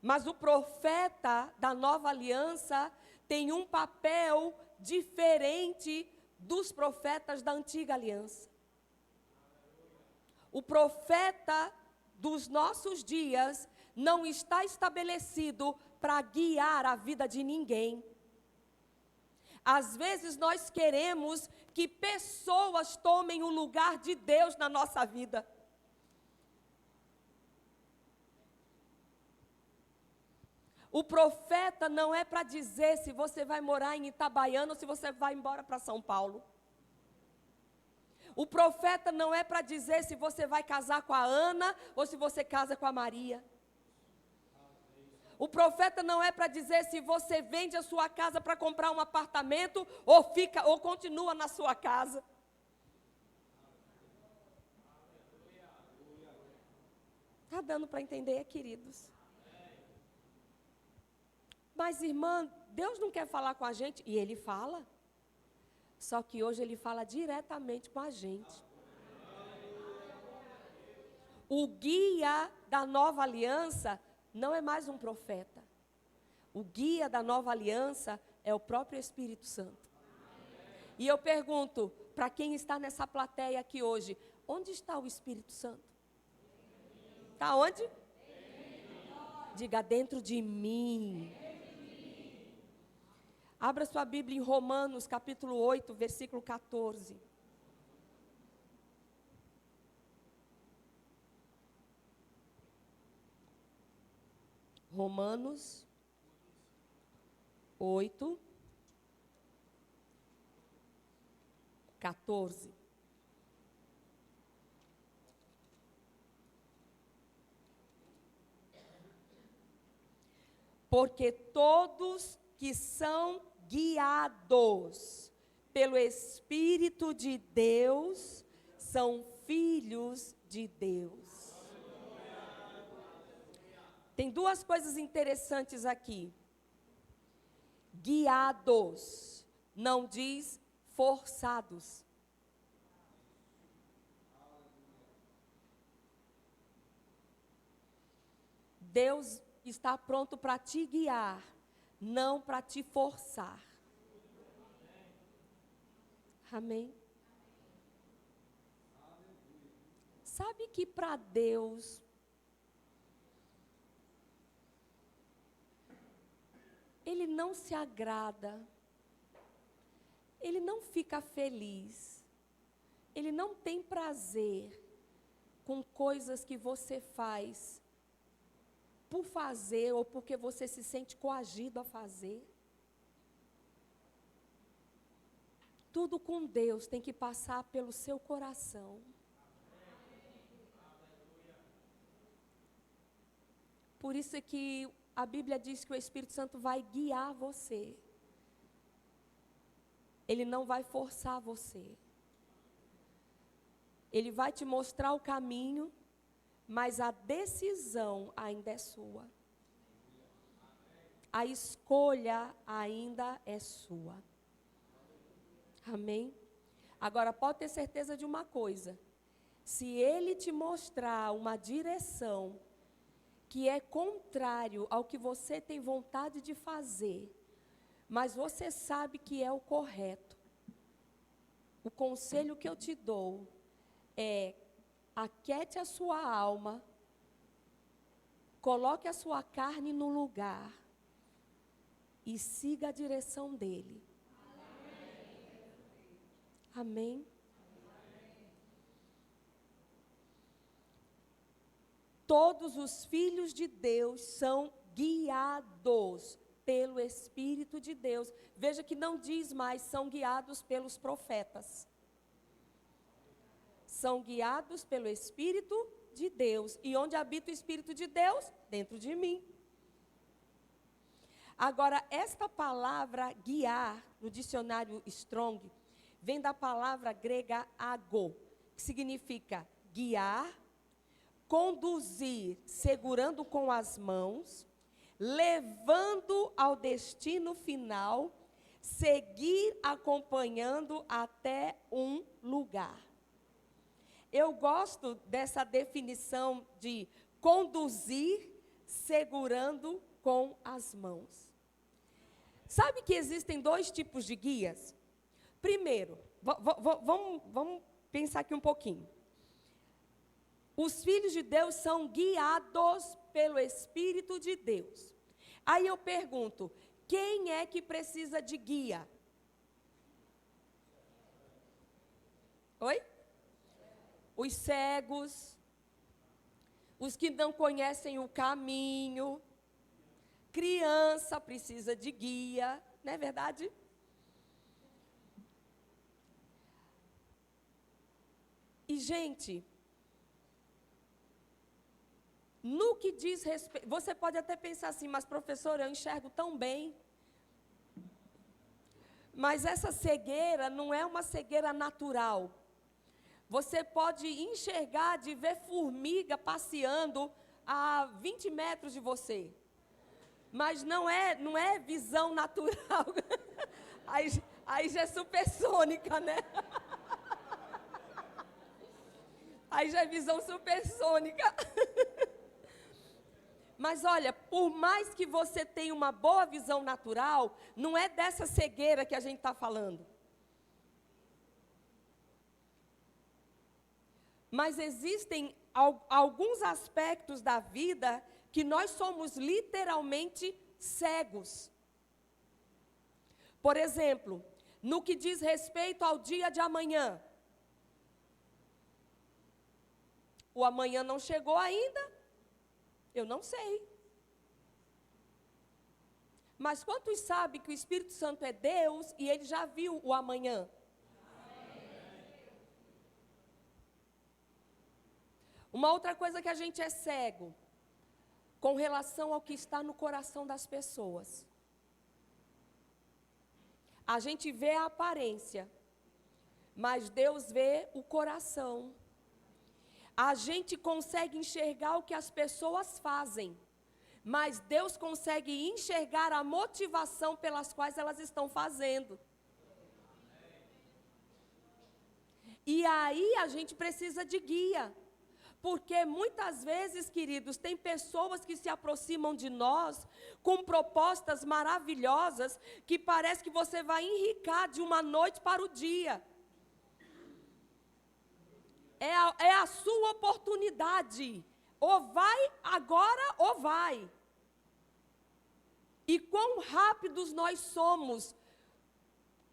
S3: Mas o profeta da nova aliança tem um papel diferente dos profetas da antiga aliança. O profeta dos nossos dias não está estabelecido para guiar a vida de ninguém. Às vezes nós queremos que pessoas tomem o lugar de Deus na nossa vida. O profeta não é para dizer se você vai morar em Itabaiana ou se você vai embora para São Paulo. O profeta não é para dizer se você vai casar com a Ana ou se você casa com a Maria. O profeta não é para dizer se você vende a sua casa para comprar um apartamento ou continua na sua casa. Está dando para entender, queridos? Mas, irmã, Deus não quer falar com a gente? E Ele fala. Só que hoje Ele fala diretamente com a gente. O guia da nova aliança não é mais um profeta. O guia da nova aliança é o próprio Espírito Santo. E eu pergunto, para quem está nessa plateia aqui hoje, onde está o Espírito Santo? Está onde? Diga, dentro de mim. Abra sua Bíblia em Romanos, capítulo 8, versículo 14. Romanos 8, 14. Porque todos que são guiados pelo Espírito de Deus são filhos de Deus. Tem duas coisas interessantes aqui. Guiados, não diz forçados. Deus está pronto para te guiar, não para te forçar. Amém? Sabe que para Deus, Ele não se agrada, Ele não fica feliz, Ele não tem prazer com coisas que você faz por fazer ou porque você se sente coagido a fazer. Tudo com Deus tem que passar pelo seu coração. Por isso é que a Bíblia diz que o Espírito Santo vai guiar você. Ele não vai forçar você. Ele vai te mostrar o caminho, mas a decisão ainda é sua. A escolha ainda é sua. Amém? Agora, pode ter certeza de uma coisa. Se Ele te mostrar uma direção que é contrário ao que você tem vontade de fazer, mas você sabe que é o correto, o conselho que eu te dou é: aquiete a sua alma, coloque a sua carne no lugar e siga a direção dele. Amém? Todos os filhos de Deus são guiados pelo Espírito de Deus. Veja que não diz mais são guiados pelos profetas. São guiados pelo Espírito de Deus. E onde habita o Espírito de Deus? Dentro de mim. Agora, esta palavra guiar, no dicionário Strong, vem da palavra grega ago, que significa guiar, conduzir, segurando com as mãos, levando ao destino final, seguir acompanhando até um lugar. Eu gosto dessa definição de conduzir, segurando com as mãos. Sabe que existem 2 tipos de guias? Primeiro, vamos pensar aqui um pouquinho. Os filhos de Deus são guiados pelo Espírito de Deus. Aí eu pergunto, quem é que precisa de guia? Oi? Os cegos, os que não conhecem o caminho, criança precisa de guia, não é verdade? E, gente, no que diz respeito, você pode até pensar assim, mas professora, eu enxergo tão bem. Mas essa cegueira não é uma cegueira natural. Você pode enxergar de ver formiga passeando a 20 metros de você. Mas não é visão natural. Aí já é supersônica, né? Aí já é visão supersônica. Mas olha, por mais que você tenha uma boa visão natural, não é dessa cegueira que a gente está falando. Mas existem alguns aspectos da vida que nós somos literalmente cegos. Por exemplo, no que diz respeito ao dia de amanhã. O amanhã não chegou ainda, eu não sei. Mas quantos sabem que o Espírito Santo é Deus e ele já viu o amanhã? Uma outra coisa que a gente é cego, com relação ao que está no coração das pessoas. A gente vê a aparência, mas Deus vê o coração. A gente consegue enxergar o que as pessoas fazem, mas Deus consegue enxergar a motivação pelas quais elas estão fazendo. E aí a gente precisa de guia. Porque muitas vezes, queridos, tem pessoas que se aproximam de nós com propostas maravilhosas que parece que você vai enricar de uma noite para o dia. É a sua oportunidade. Ou vai agora ou vai. E quão rápidos nós somos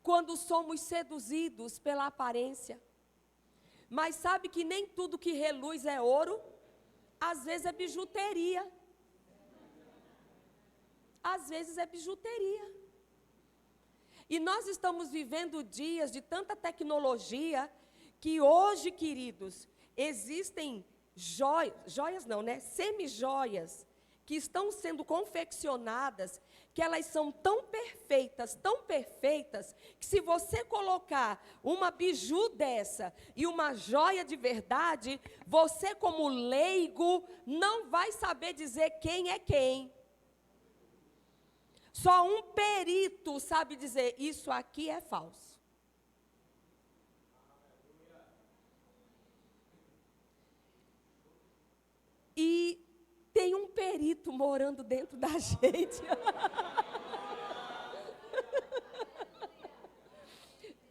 S3: quando somos seduzidos pela aparência. Mas sabe que nem tudo que reluz é ouro, às vezes é bijuteria. Às vezes é bijuteria. E nós estamos vivendo dias de tanta tecnologia, que hoje, queridos, existem joias não, né? Semi-joias, que estão sendo confeccionadas, que elas são tão perfeitas, que se você colocar uma biju dessa e uma joia de verdade, você como leigo não vai saber dizer quem é quem. Só um perito sabe dizer, isso aqui é falso. E tem um perito morando dentro da gente.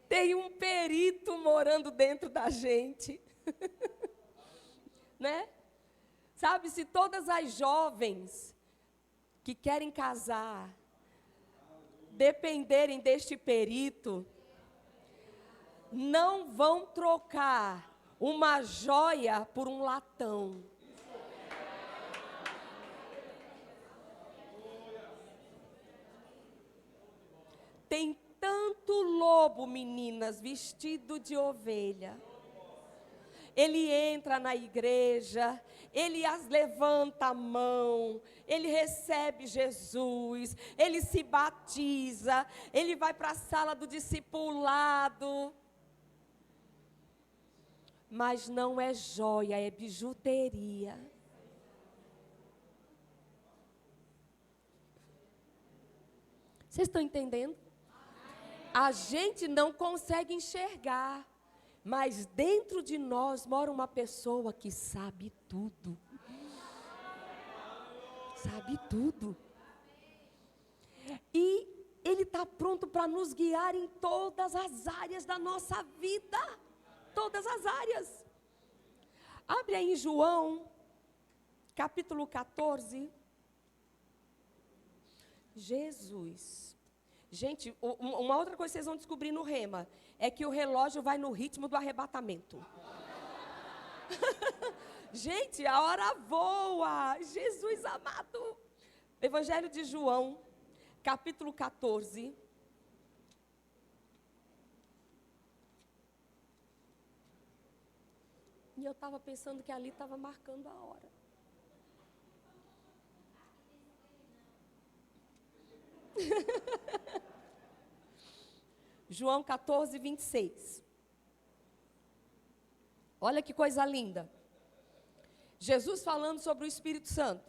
S3: Tem um perito morando dentro da gente. Né? Sabe, se todas as jovens que querem casar dependerem deste perito, não vão trocar uma joia por um latão. Tem tanto lobo, meninas, vestido de ovelha. Ele entra na igreja, ele as levanta a mão, ele recebe Jesus, ele se batiza, ele vai para a sala do discipulado. mas não é joia, é bijuteria. Vocês estão entendendo? A gente não consegue enxergar, mas dentro de nós mora uma pessoa que sabe tudo. Sabe tudo. E Ele está pronto para nos guiar em todas as áreas da nossa vida. Todas as áreas. Abre aí em João, capítulo 14. Jesus. Gente, uma outra coisa que vocês vão descobrir no Rema é que o relógio vai no ritmo do arrebatamento. Gente, a hora voa. Jesus amado. Evangelho de João, capítulo 14. E eu estava pensando que ali estava marcando a hora. João 14, 26. Olha que coisa linda. Jesus falando sobre o Espírito Santo.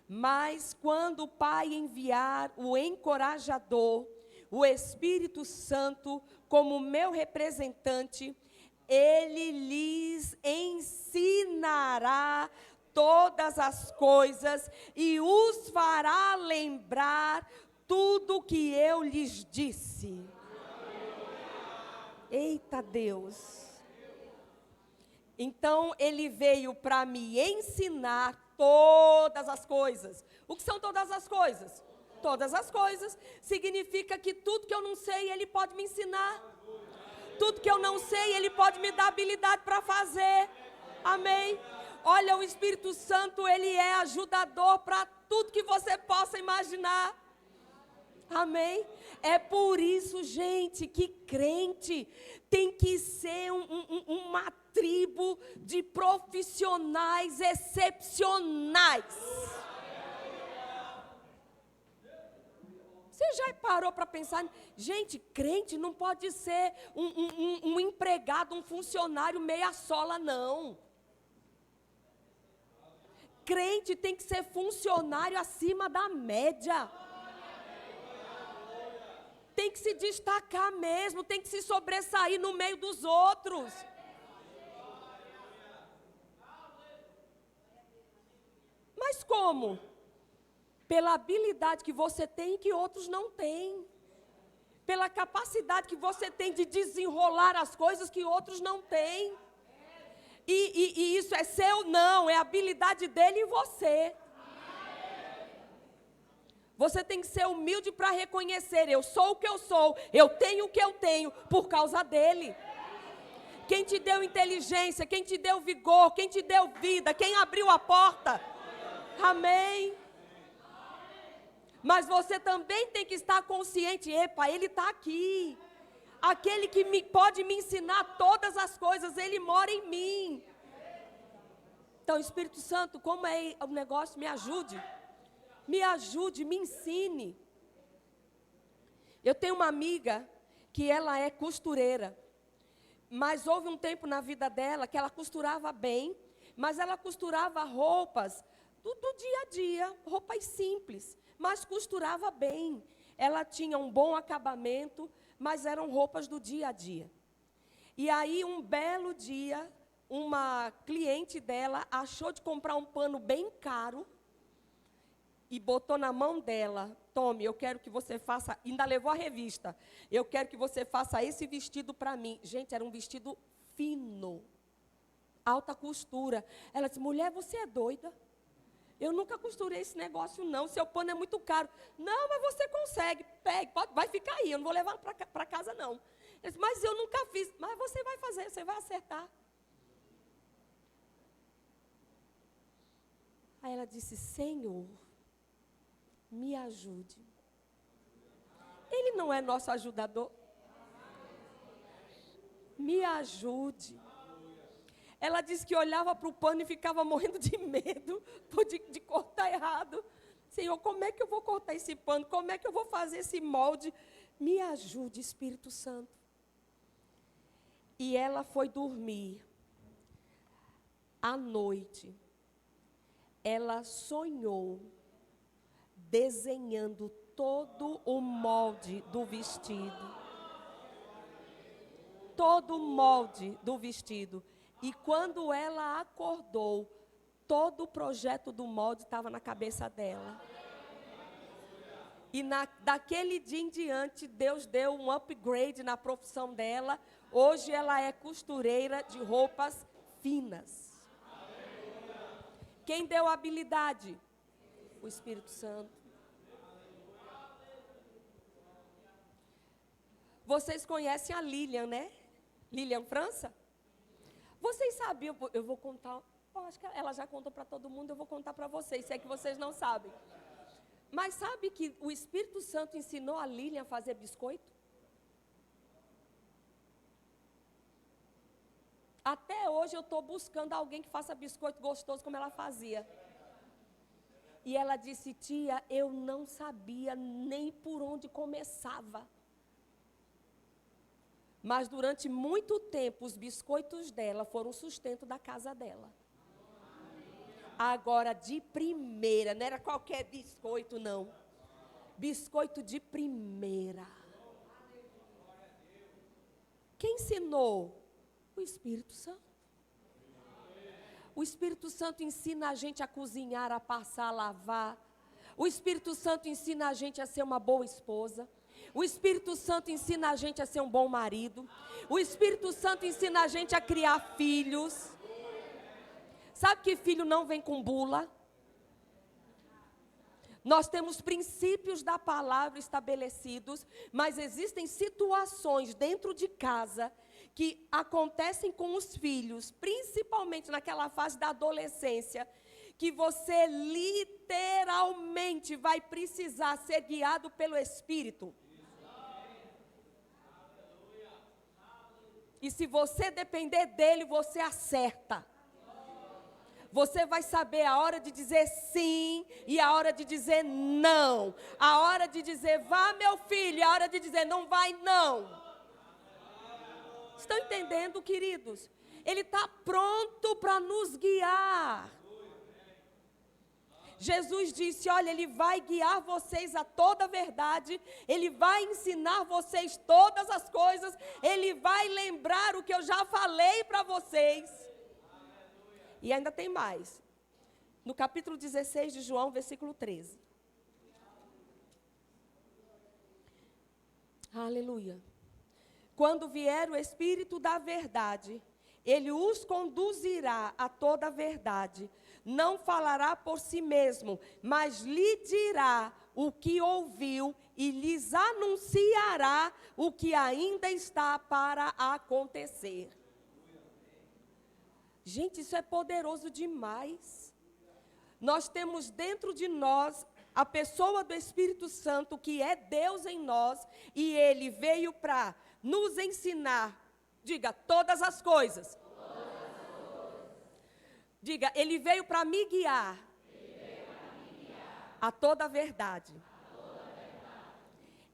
S3: Mas quando o Pai enviar o encorajador, o Espírito Santo, como meu representante, Ele lhes ensinará todas as coisas e os fará lembrar tudo o que eu lhes disse. Eita Deus! Então, Ele veio para me ensinar todas as coisas. O que são todas as coisas? Todas as coisas significa que tudo que eu não sei, Ele pode me ensinar. Tudo que eu não sei, Ele pode me dar habilidade para fazer. Amém? Olha, o Espírito Santo, Ele é ajudador para tudo que você possa imaginar. Amém? É por isso, gente, que crente tem que ser uma tribo de profissionais excepcionais. Você já parou para pensar? Gente, crente não pode ser um empregado, um funcionário meia sola, não. Crente tem que ser funcionário acima da média. Tem que se destacar mesmo, tem que se sobressair no meio dos outros. Mas como? Pela habilidade que você tem e que outros não têm. Pela capacidade que você tem de desenrolar as coisas que outros não têm. E isso é seu? Não, é a habilidade dele e você. Você tem que ser humilde para reconhecer, eu sou o que eu sou, eu tenho o que eu tenho por causa dele. Quem te deu inteligência, quem te deu vigor, quem te deu vida, quem abriu a porta. Amém. Mas você também tem que estar consciente, epa, ele está aqui. Aquele que pode me ensinar todas as coisas, ele mora em mim. Então, Espírito Santo, como é o negócio, me ajude. Me ajude, me ensine. Eu tenho uma amiga que ela é costureira. Mas houve um tempo na vida dela que ela costurava bem, mas ela costurava roupas do dia a dia, roupas simples, mas costurava bem. Ela tinha um bom acabamento, mas eram roupas do dia a dia. E aí, um belo dia, uma cliente dela achou de comprar um pano bem caro, e botou na mão dela, tome, eu quero que você faça, ainda levou a revista, eu quero que você faça esse vestido para mim. Gente, era um vestido fino, alta costura. Ela disse, mulher, você é doida? Eu nunca costurei esse negócio não, seu pano é muito caro. Não, mas você consegue, pegue, vai ficar aí, eu não vou levar para casa não. Ela disse, mas eu nunca fiz, mas você vai fazer, você vai acertar. Aí ela disse, Senhor, me ajude. Ele não é nosso ajudador? Me ajude. Ela disse que olhava para o pano e ficava morrendo de medo de cortar errado. Senhor, como é que eu vou cortar esse pano? Como é que eu vou fazer esse molde? Me ajude, Espírito Santo. E ela foi dormir à noite, ela sonhou desenhando todo o molde do vestido. Todo o molde do vestido. E quando ela acordou, todo o projeto do molde estava na cabeça dela. E daquele dia em diante, Deus deu um upgrade na profissão dela. Hoje ela é costureira de roupas finas. Quem deu a habilidade? O Espírito Santo. Vocês conhecem a Lilian, né? Lilian França? Vocês sabiam, eu vou contar, eu acho que ela já contou para todo mundo, eu vou contar para vocês, se é que vocês não sabem. Mas sabe que o Espírito Santo ensinou a Lilian a fazer biscoito? Até hoje eu estou buscando alguém que faça biscoito gostoso como ela fazia. E ela disse, tia, eu não sabia nem por onde começava. Mas durante muito tempo, os biscoitos dela foram o sustento da casa dela. Agora, de primeira, não era qualquer biscoito, não. Biscoito de primeira. Quem ensinou? O Espírito Santo. O Espírito Santo ensina a gente a cozinhar, a passar, a lavar. O Espírito Santo ensina a gente a ser uma boa esposa. O Espírito Santo ensina a gente a ser um bom marido. O Espírito Santo ensina a gente a criar filhos. Sabe que filho não vem com bula? Nós temos princípios da palavra estabelecidos, mas existem situações dentro de casa que acontecem com os filhos, principalmente naquela fase da adolescência, que você literalmente vai precisar ser guiado pelo Espírito. E se você depender dele, você acerta. Você vai saber a hora de dizer sim e a hora de dizer não. A hora de dizer vá meu filho e a hora de dizer não vai não. Estão entendendo, queridos? Ele está pronto para nos guiar. Jesus disse, olha, Ele vai guiar vocês a toda a verdade, Ele vai ensinar vocês todas as coisas, Ele vai lembrar o que eu já falei para vocês. E ainda tem mais. No capítulo 16 de João, versículo 13. Aleluia. Quando vier o Espírito da verdade, Ele os conduzirá a toda a verdade. Não falará por si mesmo, mas lhe dirá o que ouviu e lhes anunciará o que ainda está para acontecer. Gente, isso é poderoso demais. Nós temos dentro de nós a pessoa do Espírito Santo, que é Deus em nós, e Ele veio para nos ensinar, diga, todas as coisas. Diga, Ele veio para me guiar a toda a verdade.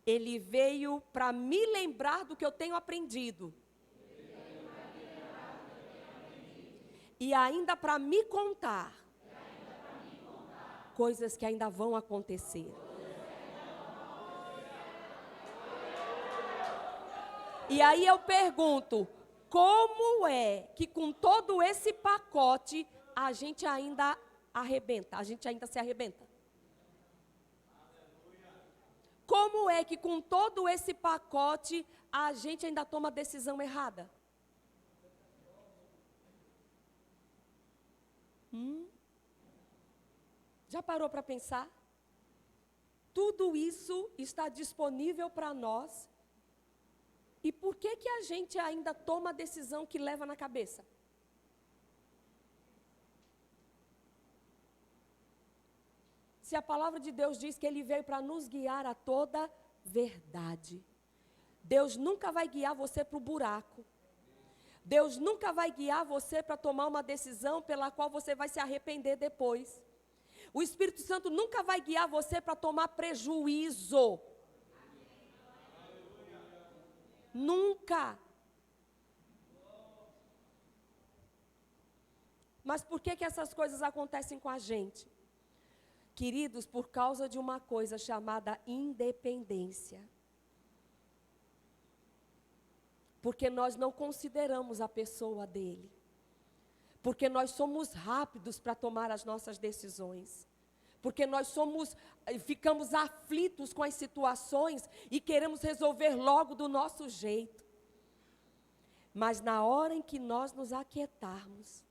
S3: Ele veio para me lembrar do que eu tenho aprendido. E ainda para me contar coisas que ainda vão acontecer. E aí eu pergunto, como é que com todo esse pacote a gente ainda arrebenta, a gente ainda se arrebenta? Como é que com todo esse pacote a gente ainda toma decisão errada? Já parou para pensar? Tudo isso está disponível para nós. E por que que a gente ainda toma a decisão que leva na cabeça? Se a palavra de Deus diz que Ele veio para nos guiar a toda verdade. Deus nunca vai guiar você para o buraco. Deus nunca vai guiar você para tomar uma decisão pela qual você vai se arrepender depois. O Espírito Santo nunca vai guiar você para tomar prejuízo. Nunca. Mas por que essas coisas acontecem com a gente? Queridos, por causa de uma coisa chamada independência. Porque nós não consideramos a pessoa dele. Porque nós somos rápidos para tomar as nossas decisões. Porque nós ficamos aflitos com as situações e queremos resolver logo do nosso jeito. Mas na hora em que nós nos aquietarmos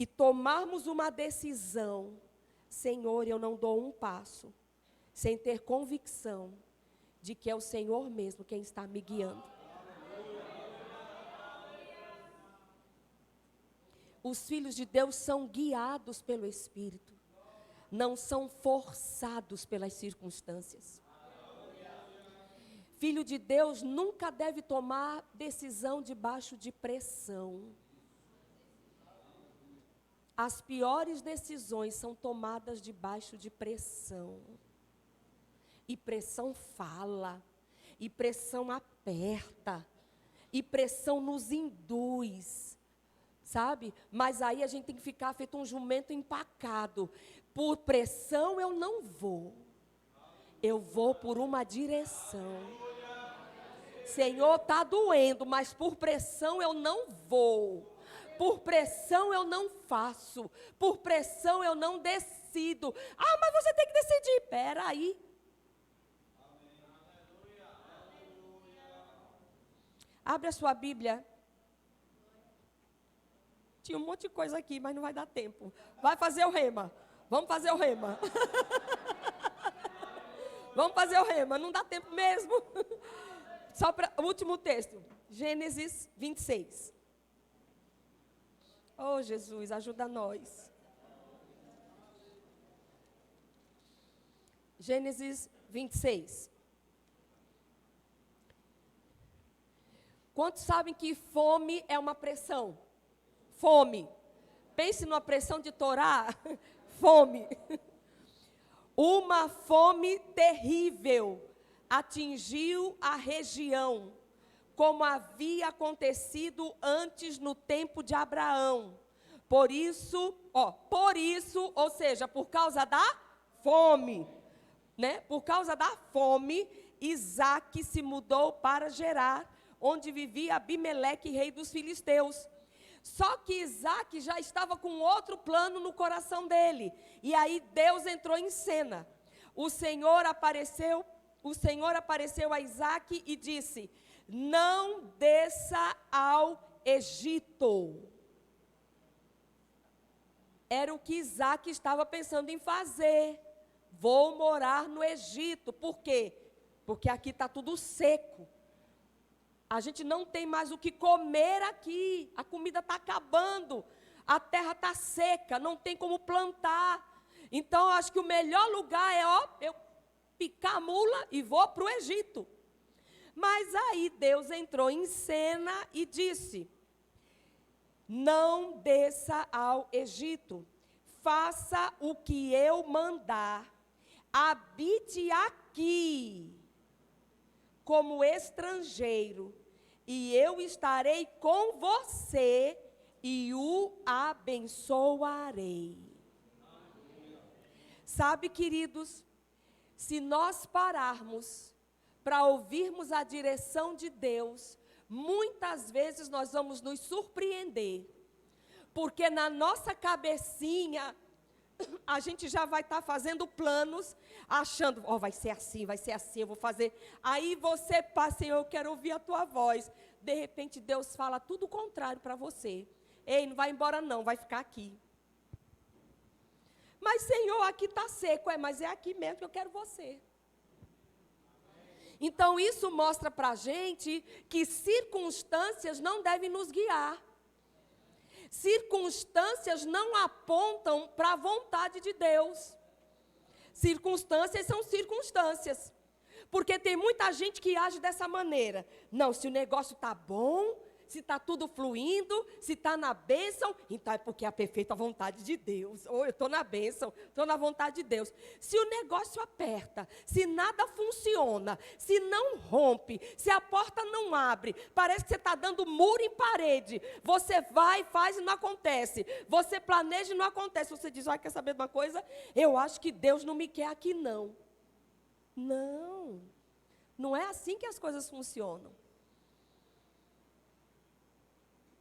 S3: e tomarmos uma decisão, Senhor, eu não dou um passo, sem ter convicção de que é o Senhor mesmo quem está me guiando. Os filhos de Deus são guiados pelo Espírito, não são forçados pelas circunstâncias. Filho de Deus nunca deve tomar decisão debaixo de pressão. As piores decisões são tomadas debaixo de pressão. E pressão fala, e pressão aperta, e pressão nos induz. Sabe? Mas aí a gente tem que ficar feito um jumento empacado. Por pressão eu não vou. Eu vou por uma direção. Senhor, está doendo, mas por pressão eu não vou. Por pressão eu não faço. Por pressão eu não decido. Ah, mas você tem que decidir. Espera aí. Abre a sua Bíblia. Tinha um monte de coisa aqui, mas não vai dar tempo. Vai fazer o rema. Vamos fazer o rema. Vamos fazer o rema. Não dá tempo mesmo. Só para o último texto. Gênesis 26. Oh, Jesus, ajuda nós. Gênesis 26. Quantos sabem que fome é uma pressão? Fome. Pense numa pressão de torar. Fome. Uma fome terrível atingiu a região, como havia acontecido antes no tempo de Abraão. Por isso, ou seja, por causa da fome, né? Por causa da fome, Isaque se mudou para Gerar, onde vivia Abimeleque, rei dos filisteus. Só que Isaque já estava com outro plano no coração dele. E aí Deus entrou em cena. O Senhor apareceu a Isaque e disse: não desça ao Egito. Era o que Isaque estava pensando em fazer. Vou morar no Egito. Por quê? Porque aqui está tudo seco. A gente não tem mais o que comer aqui. A comida está acabando. A terra está seca. Não tem como plantar. Então, eu acho que o melhor lugar é, eu picar a mula e vou para o Egito. Mas aí Deus entrou em cena e disse: não desça ao Egito. Faça o que eu mandar. Habite aqui como estrangeiro, e eu estarei com você e o abençoarei. Sabe, queridos, se nós pararmos para ouvirmos a direção de Deus, muitas vezes nós vamos nos surpreender, porque na nossa cabecinha a gente já vai estar fazendo planos, achando, vai ser assim, eu vou fazer. Aí você passa, Senhor, eu quero ouvir a tua voz. De repente Deus fala tudo o contrário para você. Ei, não vai embora não, vai ficar aqui. Mas Senhor, aqui está seco, mas é aqui mesmo que eu quero você. Então isso mostra para a gente que circunstâncias não devem nos guiar. Circunstâncias não apontam para a vontade de Deus. Circunstâncias são circunstâncias. Porque tem muita gente que age dessa maneira. Não, se o negócio está bom, se está tudo fluindo, se está na bênção, então é porque é a perfeita vontade de Deus. Ou eu estou na bênção, estou na vontade de Deus. Se o negócio aperta, se nada funciona, se não rompe, se a porta não abre, parece que você está dando muro em parede. Você vai, faz e não acontece. Você planeja e não acontece. Você diz, quer saber de uma coisa? Eu acho que Deus não me quer aqui não. Não. Não é assim que as coisas funcionam.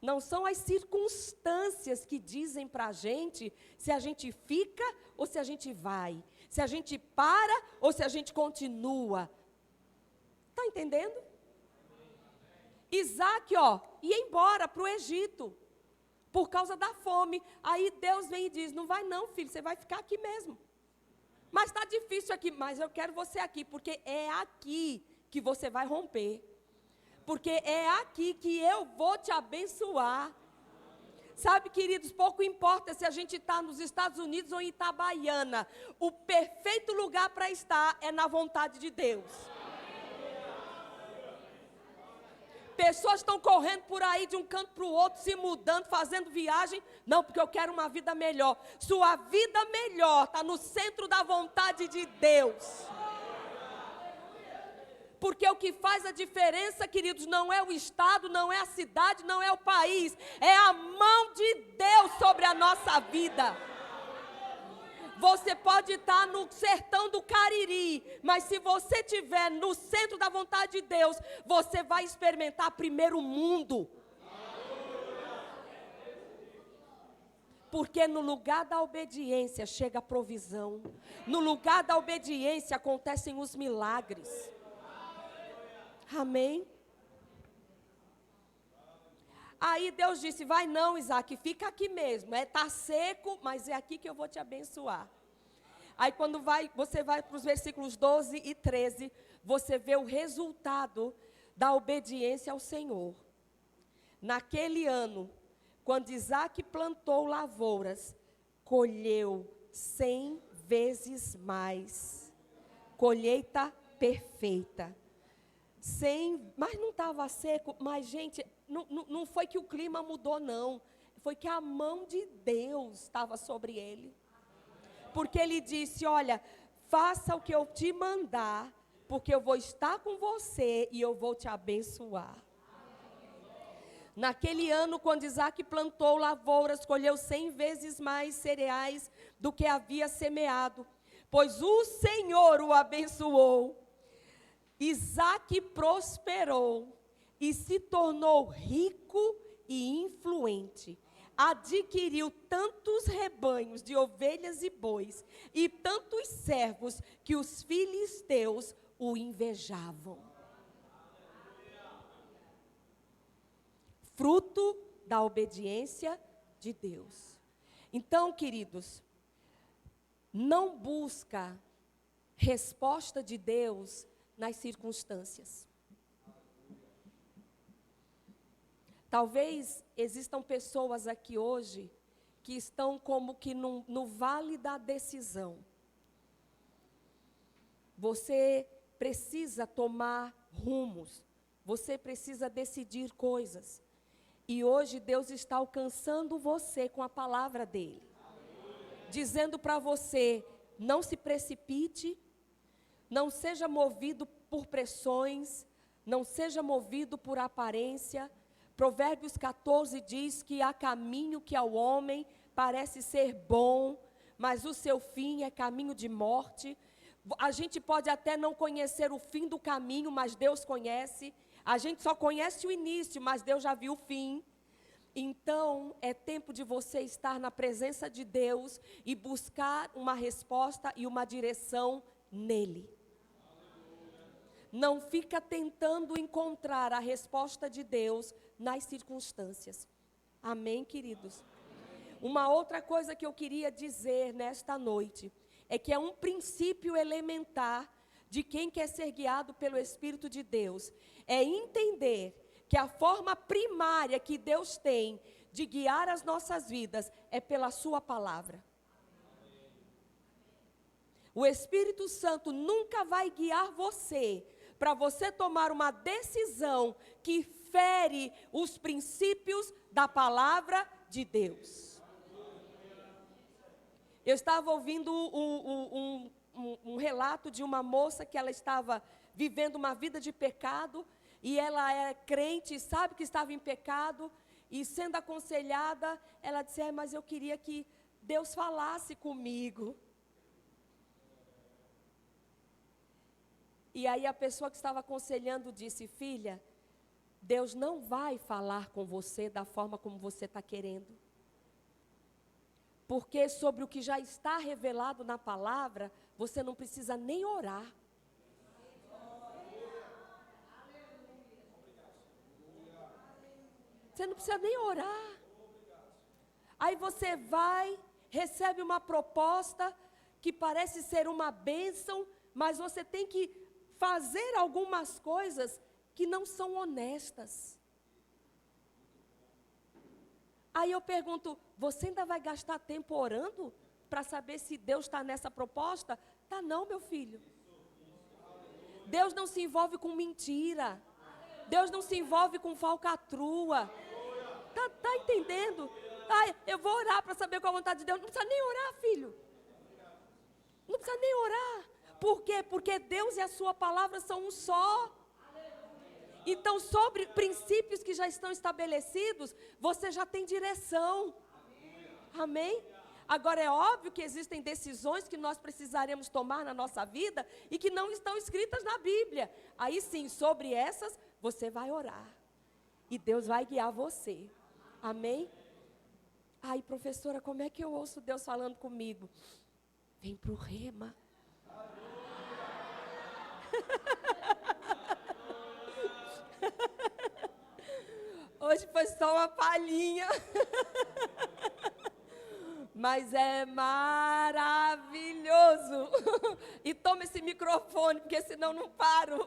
S3: Não são as circunstâncias que dizem para a gente se a gente fica ou se a gente vai. Se a gente para ou se a gente continua. Está entendendo? Isaac, ia embora para o Egito. Por causa da fome. Aí Deus vem e diz, não vai não, filho, você vai ficar aqui mesmo. Mas está difícil aqui, mas eu quero você aqui, porque é aqui que você vai romper. Porque é aqui que eu vou te abençoar. Sabe, queridos, pouco importa se a gente está nos Estados Unidos ou em Itabaiana. O perfeito lugar para estar é na vontade de Deus. Pessoas estão correndo por aí de um canto para o outro, se mudando, fazendo viagem. Não, porque eu quero uma vida melhor. Sua vida melhor está no centro da vontade de Deus. Porque o que faz a diferença, queridos, não é o estado, não é a cidade, não é o país. É a mão de Deus sobre a nossa vida. Você pode estar no sertão do Cariri, mas se você estiver no centro da vontade de Deus, você vai experimentar primeiro o mundo. Porque no lugar da obediência chega a provisão. No lugar da obediência acontecem os milagres. Amém? Aí Deus disse, vai não, Isaac, fica aqui mesmo. Está seco, mas é aqui que eu vou te abençoar. Aí quando você vai para os versículos 12 e 13, você vê o resultado da obediência ao Senhor. Naquele ano, quando Isaac plantou lavouras, colheu 100 vezes mais. Colheita perfeita. 100, mas não estava seco, mas gente, não foi que o clima mudou não, foi que a mão de Deus estava sobre ele, porque ele disse, olha, faça o que eu te mandar, porque eu vou estar com você e eu vou te abençoar. Naquele ano, quando Isaac plantou lavouras, colheu 100 vezes mais cereais do que havia semeado, pois o Senhor o abençoou. Isaac prosperou e se tornou rico e influente. Adquiriu tantos rebanhos de ovelhas e bois e tantos servos que os filisteus o invejavam. Fruto da obediência de Deus. Então, queridos, não busca resposta de Deus nas circunstâncias. Talvez existam pessoas aqui hoje que estão como que no vale da decisão. Você precisa tomar rumos, você precisa decidir coisas. E hoje Deus está alcançando você com a palavra dele. Dizendo para você, não se precipite, não seja movido por pressões, não seja movido por aparência. Provérbios 14 diz que há caminho que ao homem parece ser bom, mas o seu fim é caminho de morte. A gente pode até não conhecer o fim do caminho, mas Deus conhece. A gente só conhece o início, mas Deus já viu o fim. Então, é tempo de você estar na presença de Deus e buscar uma resposta e uma direção nele. Não fica tentando encontrar a resposta de Deus nas circunstâncias. Amém, queridos? Uma outra coisa que eu queria dizer nesta noite é que é um princípio elementar de quem quer ser guiado pelo Espírito de Deus. É entender que a forma primária que Deus tem de guiar as nossas vidas é pela sua palavra. O Espírito Santo nunca vai guiar você para você tomar uma decisão que fere os princípios da palavra de Deus. Eu estava ouvindo um relato de uma moça que ela estava vivendo uma vida de pecado, e ela é crente e sabe que estava em pecado, e sendo aconselhada, ela disse, mas eu queria que Deus falasse comigo. E aí a pessoa que estava aconselhando disse, filha, Deus não vai falar com você da forma como você está querendo. Porque sobre o que já está revelado na palavra, você não precisa nem orar. Você não precisa nem orar. Aí você vai, recebe uma proposta que parece ser uma bênção, mas você tem que fazer algumas coisas que não são honestas. Aí eu pergunto, você ainda vai gastar tempo orando para saber se Deus está nessa proposta? Tá não, meu filho. Deus não se envolve com mentira. Deus não se envolve com falcatrua. Tá entendendo? Eu vou orar para saber qual a vontade de Deus. Não precisa nem orar, filho. Não precisa nem orar. Por quê? Porque Deus e a sua palavra são um só. Então, sobre princípios que já estão estabelecidos, você já tem direção. Amém? Agora, é óbvio que existem decisões que nós precisaremos tomar na nossa vida e que não estão escritas na Bíblia. Aí sim, sobre essas, você vai orar. E Deus vai guiar você. Amém? Ai, professora, como é que eu ouço Deus falando comigo? Vem para o rema. Hoje foi só uma palhinha. Mas é maravilhoso. E toma esse microfone, porque senão não paro.